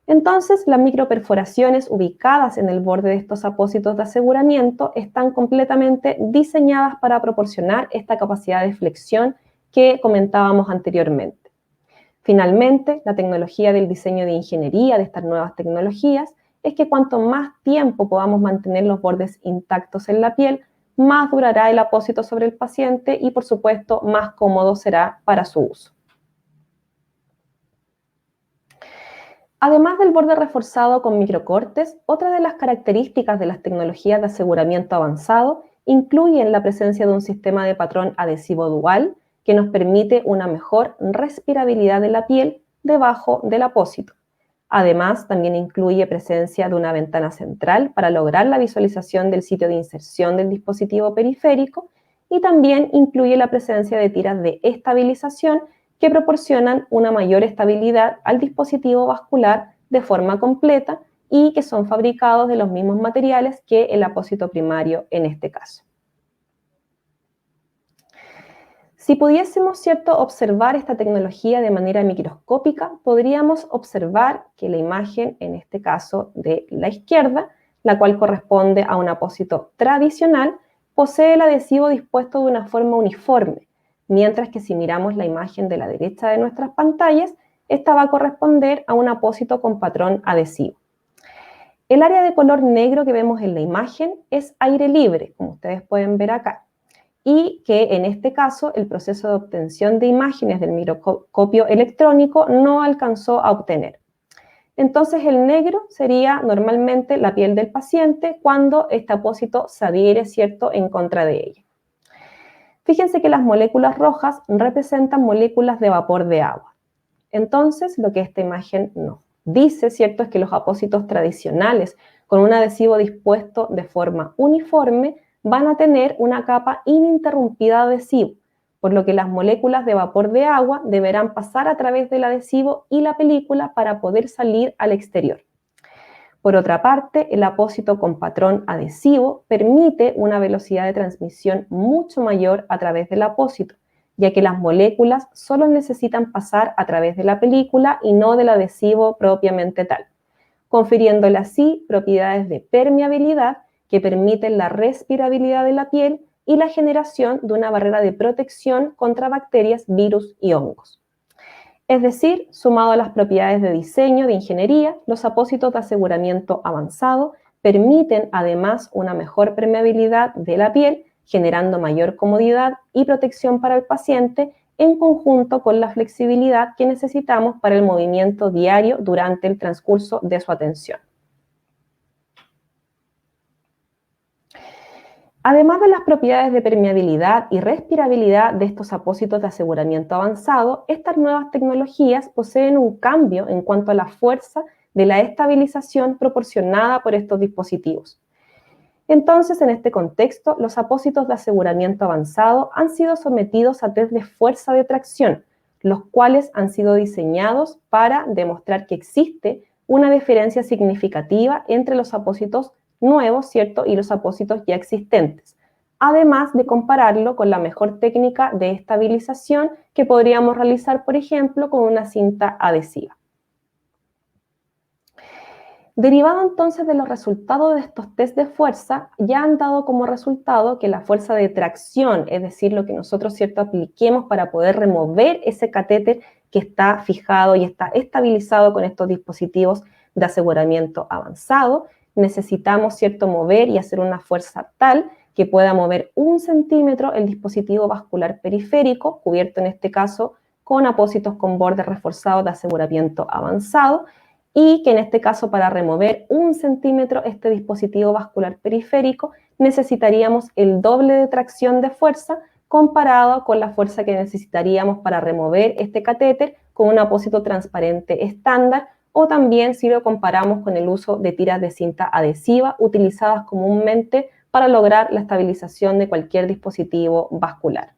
Entonces, las microperforaciones ubicadas en el borde de estos apósitos de aseguramiento están completamente diseñadas para proporcionar esta capacidad de flexión que comentábamos anteriormente. Finalmente, la tecnología del diseño de ingeniería de estas nuevas tecnologías es que cuanto más tiempo podamos mantener los bordes intactos en la piel, más durará el apósito sobre el paciente y, por supuesto, más cómodo será para su uso. Además del borde reforzado con microcortes, otra de las características de las tecnologías de aseguramiento avanzado incluyen la presencia de un sistema de patrón adhesivo dual que nos permite una mejor respirabilidad de la piel debajo del apósito. Además, también incluye presencia de una ventana central para lograr la visualización del sitio de inserción del dispositivo periférico y también incluye la presencia de tiras de estabilización que proporcionan una mayor estabilidad al dispositivo vascular de forma completa y que son fabricados de los mismos materiales que el apósito primario en este caso. Si pudiésemos, ¿cierto?, observar esta tecnología de manera microscópica, podríamos observar que la imagen, en este caso de la izquierda, la cual corresponde a un apósito tradicional, posee el adhesivo dispuesto de una forma uniforme, mientras que si miramos la imagen de la derecha de nuestras pantallas, esta va a corresponder a un apósito con patrón adhesivo. El área de color negro que vemos en la imagen es aire libre, como ustedes pueden ver acá, y que en este caso el proceso de obtención de imágenes del microscopio electrónico no alcanzó a obtener. Entonces el negro sería normalmente la piel del paciente cuando este apósito se adhiere, ¿cierto?, en contra de ella. Fíjense que las moléculas rojas representan moléculas de vapor de agua. Entonces, lo que esta imagen nos dice, ¿cierto?, es que los apósitos tradicionales con un adhesivo dispuesto de forma uniforme van a tener una capa ininterrumpida de adhesivo, por lo que las moléculas de vapor de agua deberán pasar a través del adhesivo y la película para poder salir al exterior. Por otra parte, el apósito con patrón adhesivo permite una velocidad de transmisión mucho mayor a través del apósito, ya que las moléculas solo necesitan pasar a través de la película y no del adhesivo propiamente tal, confiriéndole así propiedades de permeabilidad que permiten la respirabilidad de la piel y la generación de una barrera de protección contra bacterias, virus y hongos. Es decir, sumado a las propiedades de diseño de ingeniería, los apósitos de aseguramiento avanzado permiten además una mejor permeabilidad de la piel, generando mayor comodidad y protección para el paciente en conjunto con la flexibilidad que necesitamos para el movimiento diario durante el transcurso de su atención. Además de las propiedades de permeabilidad y respirabilidad de estos apósitos de aseguramiento avanzado, estas nuevas tecnologías poseen un cambio en cuanto a la fuerza de la estabilización proporcionada por estos dispositivos. Entonces, en este contexto, los apósitos de aseguramiento avanzado han sido sometidos a test de fuerza de tracción, los cuales han sido diseñados para demostrar que existe una diferencia significativa entre los apósitos nuevos, ¿cierto?, y los apósitos ya existentes, además de compararlo con la mejor técnica de estabilización que podríamos realizar, por ejemplo, con una cinta adhesiva. Derivado entonces de los resultados de estos test de fuerza, ya han dado como resultado que la fuerza de tracción, es decir, lo que nosotros, ¿cierto?, apliquemos para poder remover ese catéter que está fijado y está estabilizado con estos dispositivos de aseguramiento avanzado, necesitamos, ¿cierto?, mover y hacer una fuerza tal que pueda mover 1 centímetro el dispositivo vascular periférico, cubierto en este caso con apósitos con bordes reforzados de aseguramiento avanzado, y que en este caso para remover 1 centímetro este dispositivo vascular periférico necesitaríamos el doble de tracción de fuerza comparado con la fuerza que necesitaríamos para remover este catéter con un apósito transparente estándar, o también si lo comparamos con el uso de tiras de cinta adhesiva utilizadas comúnmente para lograr la estabilización de cualquier dispositivo vascular.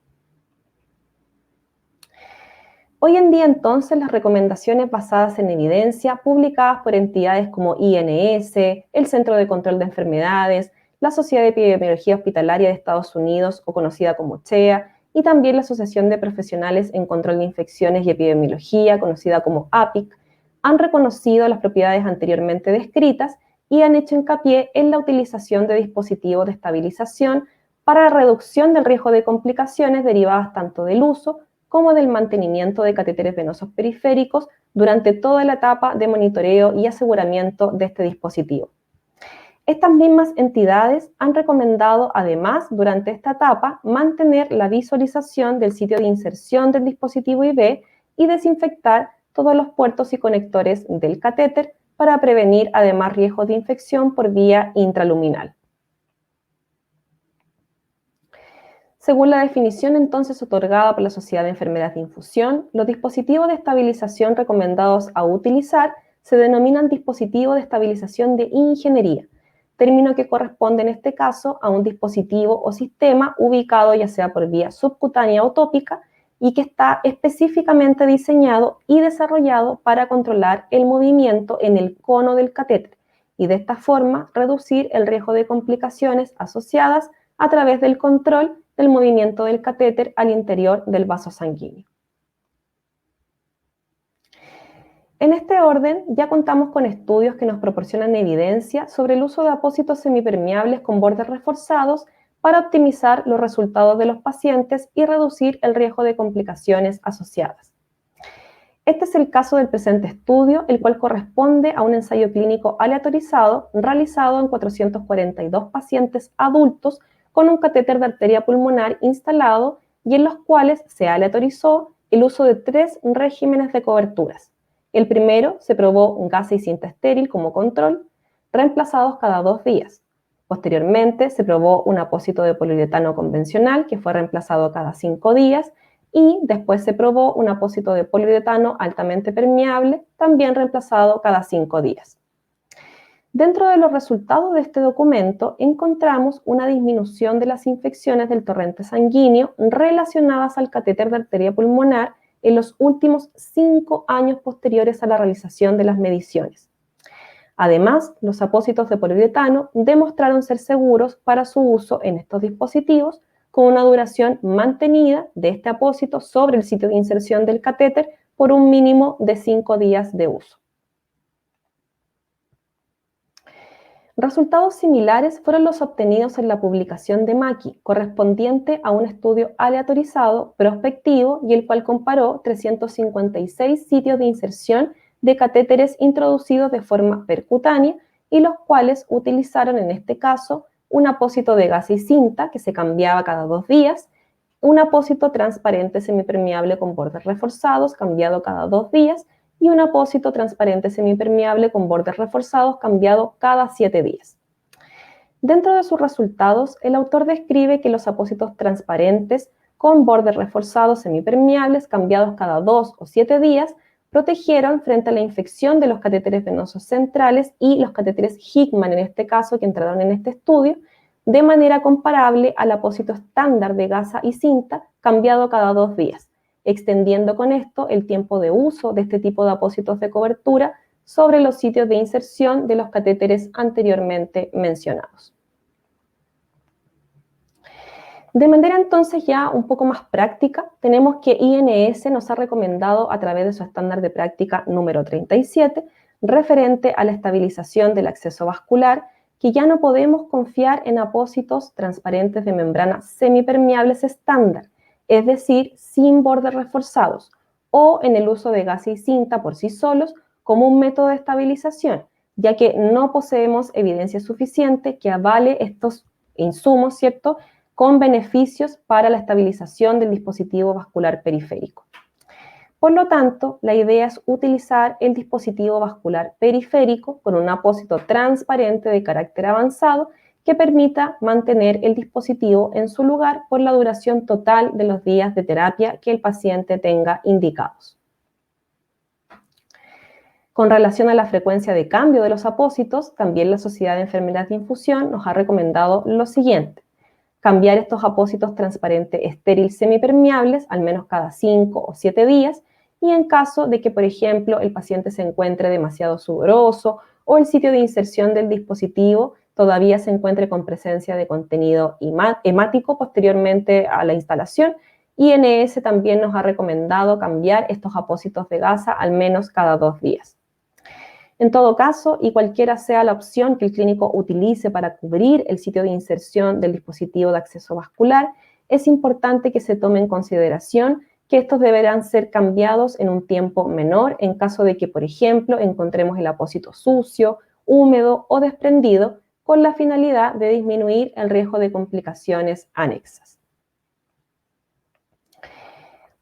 Hoy en día, entonces, las recomendaciones basadas en evidencia, publicadas por entidades como INS, el Centro de Control de Enfermedades, la Sociedad de Epidemiología Hospitalaria de Estados Unidos, o conocida como CHEA, y también la Asociación de Profesionales en Control de Infecciones y Epidemiología, conocida como APIC, han reconocido las propiedades anteriormente descritas y han hecho hincapié en la utilización de dispositivos de estabilización para la reducción del riesgo de complicaciones derivadas tanto del uso como del mantenimiento de catéteres venosos periféricos durante toda la etapa de monitoreo y aseguramiento de este dispositivo. Estas mismas entidades han recomendado, además, durante esta etapa, mantener la visualización del sitio de inserción del dispositivo IV y desinfectar todos los puertos y conectores del catéter para prevenir, además, riesgos de infección por vía intraluminal. Según la definición entonces otorgada por la Sociedad de Enfermeras de Infusión, los dispositivos de estabilización recomendados a utilizar se denominan dispositivos de estabilización de ingeniería, término que corresponde en este caso a un dispositivo o sistema ubicado ya sea por vía subcutánea o tópica y que está específicamente diseñado y desarrollado para controlar el movimiento en el cono del catéter y de esta forma reducir el riesgo de complicaciones asociadas a través del control del movimiento del catéter al interior del vaso sanguíneo. En este orden, ya contamos con estudios que nos proporcionan evidencia sobre el uso de apósitos semipermeables con bordes reforzados para optimizar los resultados de los pacientes y reducir el riesgo de complicaciones asociadas. Este es el caso del presente estudio, el cual corresponde a un ensayo clínico aleatorizado realizado en 442 pacientes adultos con un catéter de arteria pulmonar instalado y en los cuales se aleatorizó el uso de 3 regímenes de coberturas. El primero se probó un gasa y cinta estéril como control, reemplazados cada 2 días. Posteriormente, se probó un apósito de poliuretano convencional que fue reemplazado cada 5 días y después se probó un apósito de poliuretano altamente permeable, también reemplazado cada 5 días. Dentro de los resultados de este documento encontramos una disminución de las infecciones del torrente sanguíneo relacionadas al catéter de arteria pulmonar en los últimos 5 años posteriores a la realización de las mediciones. Además, los apósitos de poliuretano demostraron ser seguros para su uso en estos dispositivos, con una duración mantenida de este apósito sobre el sitio de inserción del catéter por un mínimo de 5 días de uso. Resultados similares fueron los obtenidos en la publicación de Mackie, correspondiente a un estudio aleatorizado, prospectivo, y el cual comparó 356 sitios de inserción de catéteres introducidos de forma percutánea y los cuales utilizaron en este caso un apósito de gasa y cinta que se cambiaba cada 2 días, un apósito transparente semipermeable con bordes reforzados cambiado cada 2 días y un apósito transparente semipermeable con bordes reforzados cambiado cada 7 días. Dentro de sus resultados, el autor describe que los apósitos transparentes con bordes reforzados semipermeables cambiados cada 2 o 7 días protegieron frente a la infección de los catéteres venosos centrales y los catéteres Hickman, en este caso, que entraron en este estudio, de manera comparable al apósito estándar de gasa y cinta cambiado cada 2 días, extendiendo con esto el tiempo de uso de este tipo de apósitos de cobertura sobre los sitios de inserción de los catéteres anteriormente mencionados. De manera entonces ya un poco más práctica, tenemos que INS nos ha recomendado a través de su estándar de práctica número 37, referente a la estabilización del acceso vascular, que ya no podemos confiar en apósitos transparentes de membrana semipermeables estándar, es decir, sin bordes reforzados, o en el uso de gasa y cinta por sí solos como un método de estabilización, ya que no poseemos evidencia suficiente que avale estos insumos, ¿cierto?, con beneficios para la estabilización del dispositivo vascular periférico. Por lo tanto, la idea es utilizar el dispositivo vascular periférico con un apósito transparente de carácter avanzado que permita mantener el dispositivo en su lugar por la duración total de los días de terapia que el paciente tenga indicados. Con relación a la frecuencia de cambio de los apósitos, también la Sociedad de Enfermeras de Infusión nos ha recomendado lo siguiente: cambiar estos apósitos transparentes estéril semipermeables al menos cada 5 o 7 días y en caso de que, por ejemplo, el paciente se encuentre demasiado sudoroso o el sitio de inserción del dispositivo todavía se encuentre con presencia de contenido hemático posteriormente a la instalación, INS también nos ha recomendado cambiar estos apósitos de gasa al menos cada 2 días. En todo caso, y cualquiera sea la opción que el clínico utilice para cubrir el sitio de inserción del dispositivo de acceso vascular, es importante que se tome en consideración que estos deberán ser cambiados en un tiempo menor en caso de que, por ejemplo, encontremos el apósito sucio, húmedo o desprendido, con la finalidad de disminuir el riesgo de complicaciones anexas.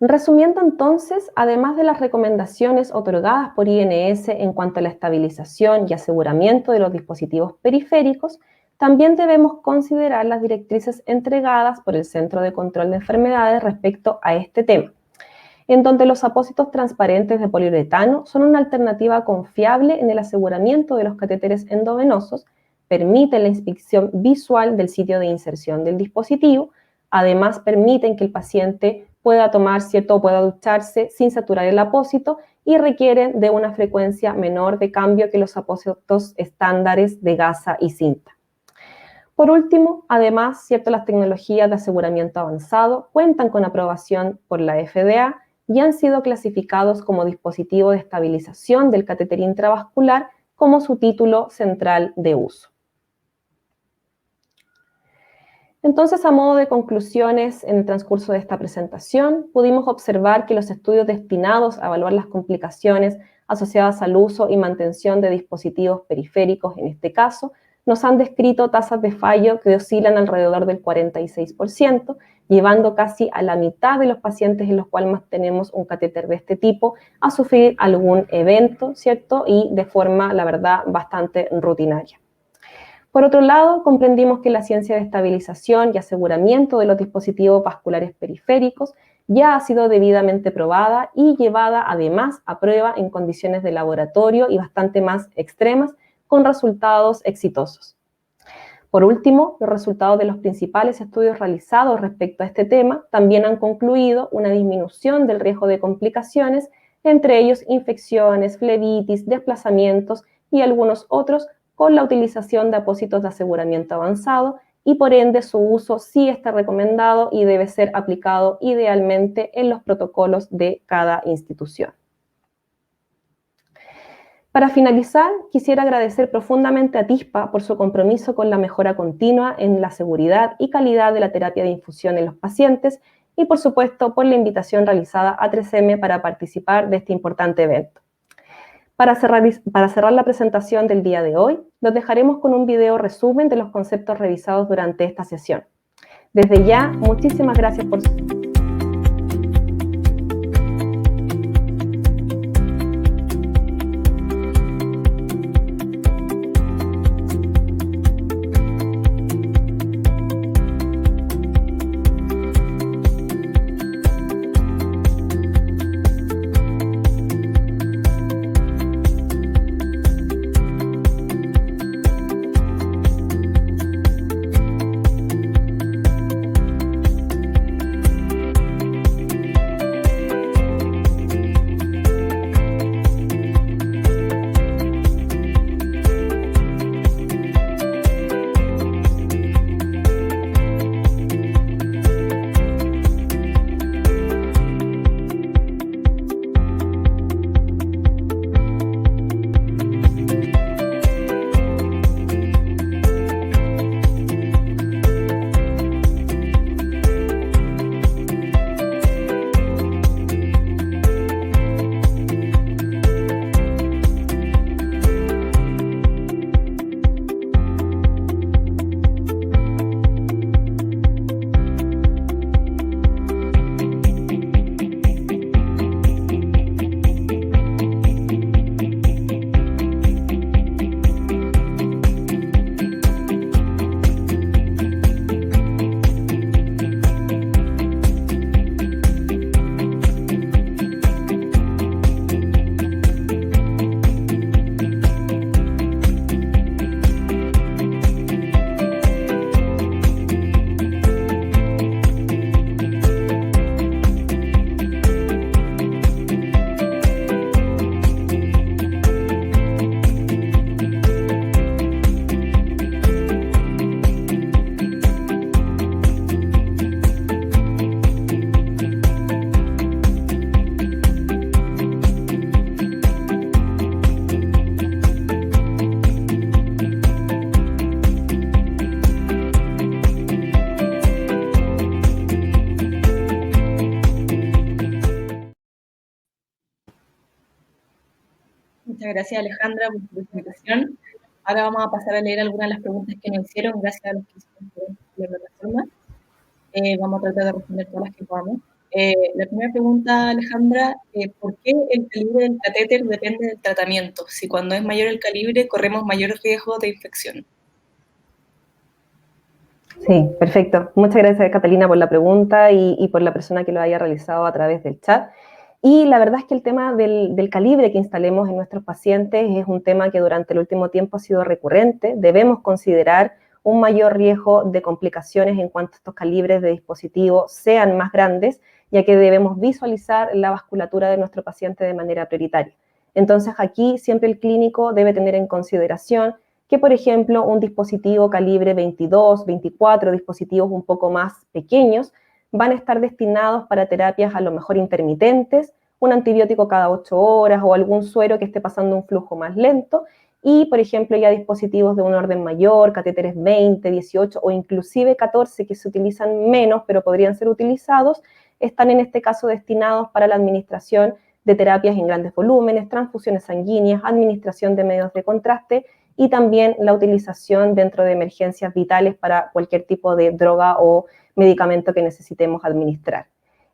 Resumiendo entonces, además de las recomendaciones otorgadas por INS en cuanto a la estabilización y aseguramiento de los dispositivos periféricos, también debemos considerar las directrices entregadas por el Centro de Control de Enfermedades respecto a este tema, en donde los apósitos transparentes de poliuretano son una alternativa confiable en el aseguramiento de los catéteres endovenosos, permiten la inspección visual del sitio de inserción del dispositivo, además permiten que el paciente pueda tomar, ¿cierto?, o pueda ducharse sin saturar el apósito y requieren de una frecuencia menor de cambio que los apósitos estándares de gasa y cinta. Por último, además, ¿cierto?, las tecnologías de aseguramiento avanzado cuentan con aprobación por la FDA y han sido clasificados como dispositivo de estabilización del catéter intravascular como su título central de uso. Entonces, a modo de conclusiones, en el transcurso de esta presentación, pudimos observar que los estudios destinados a evaluar las complicaciones asociadas al uso y mantención de dispositivos periféricos, en este caso, nos han descrito tasas de fallo que oscilan alrededor del 46%, llevando casi a la mitad de los pacientes en los cuales mantenemos un catéter de este tipo a sufrir algún evento, ¿cierto? Y de forma, la verdad, bastante rutinaria. Por otro lado, comprendimos que la ciencia de estabilización y aseguramiento de los dispositivos vasculares periféricos ya ha sido debidamente probada y llevada además a prueba en condiciones de laboratorio y bastante más extremas, con resultados exitosos. Por último, los resultados de los principales estudios realizados respecto a este tema también han concluido una disminución del riesgo de complicaciones, entre ellos infecciones, flebitis, desplazamientos y algunos otros, con la utilización de apósitos de aseguramiento avanzado, y por ende su uso sí está recomendado y debe ser aplicado idealmente en los protocolos de cada institución. Para finalizar, quisiera agradecer profundamente a TISPA por su compromiso con la mejora continua en la seguridad y calidad de la terapia de infusión en los pacientes y, por supuesto, por la invitación realizada a 3M para participar de este importante evento. Para cerrar la presentación del día de hoy, los dejaremos con un video resumen de los conceptos revisados durante esta sesión. Desde ya, muchísimas gracias por su Muchas gracias, Alejandra, por tu presentación. Ahora vamos a pasar a leer algunas de las preguntas que nos hicieron, gracias a los que hicieron por la plataforma. Vamos a tratar de responder todas las que podamos. La primera pregunta, Alejandra, ¿por qué el calibre del catéter depende del tratamiento? Si cuando es mayor el calibre, corremos mayor riesgo de infección. Sí, perfecto. Muchas gracias, Catalina, por la pregunta y por la persona que lo haya realizado a través del chat. Y la verdad es que el tema del calibre que instalemos en nuestros pacientes es un tema que durante el último tiempo ha sido recurrente. Debemos considerar un mayor riesgo de complicaciones en cuanto a estos calibres de dispositivos sean más grandes, ya que debemos visualizar la vasculatura de nuestro paciente de manera prioritaria. Entonces aquí siempre el clínico debe tener en consideración que, por ejemplo, un dispositivo calibre 22, 24, dispositivos un poco más pequeños, van a estar destinados para terapias a lo mejor intermitentes, un antibiótico cada 8 horas o algún suero que esté pasando un flujo más lento, y, por ejemplo, ya dispositivos de un orden mayor, catéteres 20, 18 o inclusive 14 que se utilizan menos, pero podrían ser utilizados, están en este caso destinados para la administración de terapias en grandes volúmenes, transfusiones sanguíneas, administración de medios de contraste y también la utilización dentro de emergencias vitales para cualquier tipo de droga o medicamento que necesitemos administrar.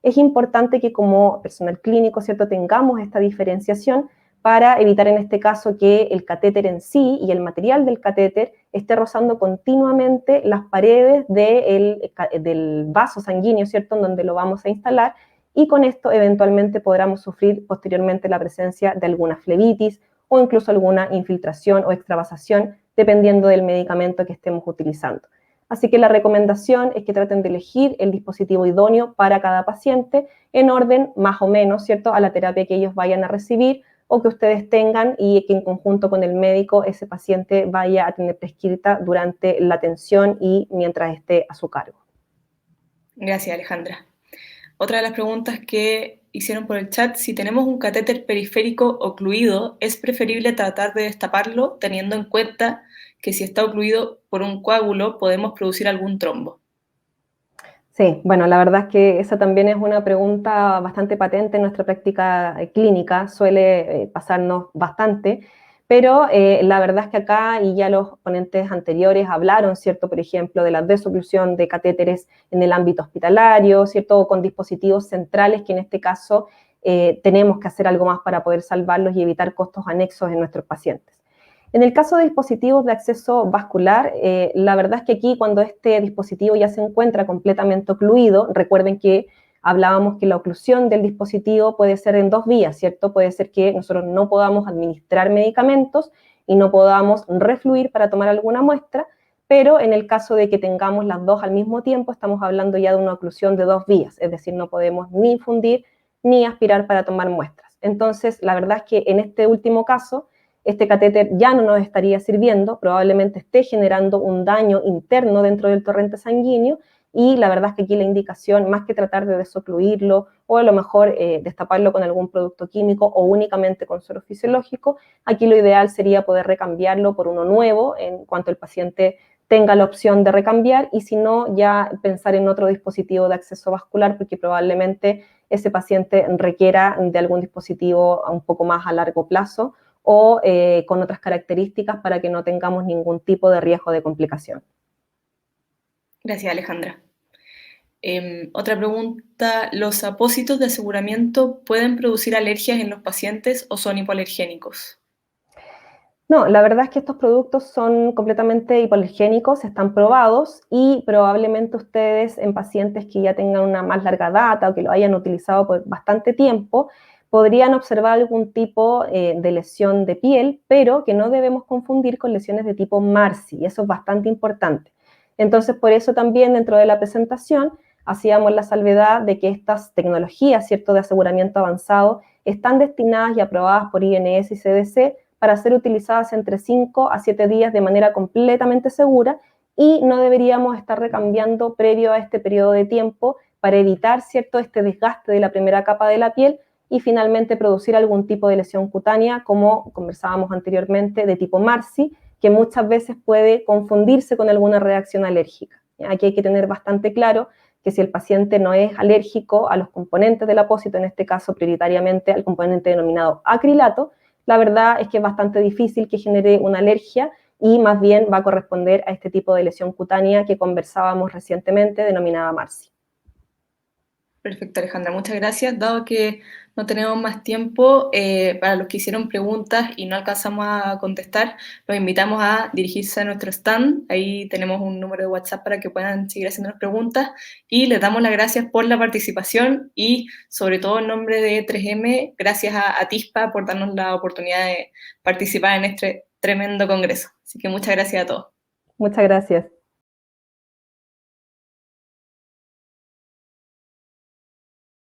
Es importante que como personal clínico, ¿cierto?, tengamos esta diferenciación para evitar en este caso que el catéter en sí y el material del catéter esté rozando continuamente las paredes del vaso sanguíneo, ¿cierto?, en donde lo vamos a instalar, y con esto eventualmente podamos sufrir posteriormente la presencia de alguna flebitis o incluso alguna infiltración o extravasación, dependiendo del medicamento que estemos utilizando. Así que la recomendación es que traten de elegir el dispositivo idóneo para cada paciente en orden más o menos, ¿cierto?, a la terapia que ellos vayan a recibir o que ustedes tengan, y que en conjunto con el médico ese paciente vaya a tener prescrita durante la atención y mientras esté a su cargo. Gracias, Alejandra. Otra de las preguntas que hicieron por el chat: si tenemos un catéter periférico ocluido, ¿es preferible tratar de destaparlo teniendo en cuenta que si está ocluido por un coágulo podemos producir algún trombo? Sí, bueno, la verdad es que esa también es una pregunta bastante patente en nuestra práctica clínica, suele pasarnos bastante, pero la verdad es que acá, y ya los ponentes anteriores hablaron, ¿cierto?, por ejemplo, de la desoclusión de catéteres en el ámbito hospitalario, ¿cierto?, con dispositivos centrales, que en este caso tenemos que hacer algo más para poder salvarlos y evitar costos anexos en nuestros pacientes. En el caso de dispositivos de acceso vascular, la verdad es que aquí, cuando este dispositivo ya se encuentra completamente ocluido, recuerden que hablábamos que la oclusión del dispositivo puede ser en dos vías, ¿cierto? Puede ser que nosotros no podamos administrar medicamentos y no podamos refluir para tomar alguna muestra, pero en el caso de que tengamos las dos al mismo tiempo, estamos hablando ya de una oclusión de dos vías, es decir, no podemos ni infundir ni aspirar para tomar muestras. Entonces, la verdad es que en este último caso, este catéter ya no nos estaría sirviendo, probablemente esté generando un daño interno dentro del torrente sanguíneo, y la verdad es que aquí la indicación, más que tratar de desocluirlo o a lo mejor destaparlo con algún producto químico o únicamente con suero fisiológico, aquí lo ideal sería poder recambiarlo por uno nuevo en cuanto el paciente tenga la opción de recambiar, y si no, ya pensar en otro dispositivo de acceso vascular, porque probablemente ese paciente requiera de algún dispositivo un poco más a largo plazo o con otras características, para que no tengamos ningún tipo de riesgo de complicación. Gracias, Alejandra. Otra pregunta: ¿los apósitos de aseguramiento pueden producir alergias en los pacientes o son hipoalergénicos? No, la verdad es que estos productos son completamente hipoalergénicos, están probados, y probablemente ustedes, en pacientes que ya tengan una más larga data o que lo hayan utilizado por bastante tiempo, podrían observar algún tipo de lesión de piel, pero que no debemos confundir con lesiones de tipo MARSI, y eso es bastante importante. Entonces, por eso también dentro de la presentación hacíamos la salvedad de que estas tecnologías, ¿cierto?, de aseguramiento avanzado están destinadas y aprobadas por INS y CDC para ser utilizadas entre 5 a 7 días de manera completamente segura, y no deberíamos estar recambiando previo a este periodo de tiempo para evitar, ¿cierto?, este desgaste de la primera capa de la piel y finalmente producir algún tipo de lesión cutánea, como conversábamos anteriormente, de tipo MARSI, que muchas veces puede confundirse con alguna reacción alérgica. Aquí hay que tener bastante claro que si el paciente no es alérgico a los componentes del apósito, en este caso prioritariamente al componente denominado acrilato, la verdad es que es bastante difícil que genere una alergia, y más bien va a corresponder a este tipo de lesión cutánea que conversábamos recientemente, denominada MARSI. Perfecto, Alejandra, muchas gracias. Dado que no tenemos más tiempo, para los que hicieron preguntas y no alcanzamos a contestar, los invitamos a dirigirse a nuestro stand. Ahí tenemos un número de WhatsApp para que puedan seguir haciéndonos preguntas, y les damos las gracias por la participación y, sobre todo en nombre de 3M, gracias a TISPA por darnos la oportunidad de participar en este tremendo congreso. Así que muchas gracias a todos. Muchas gracias.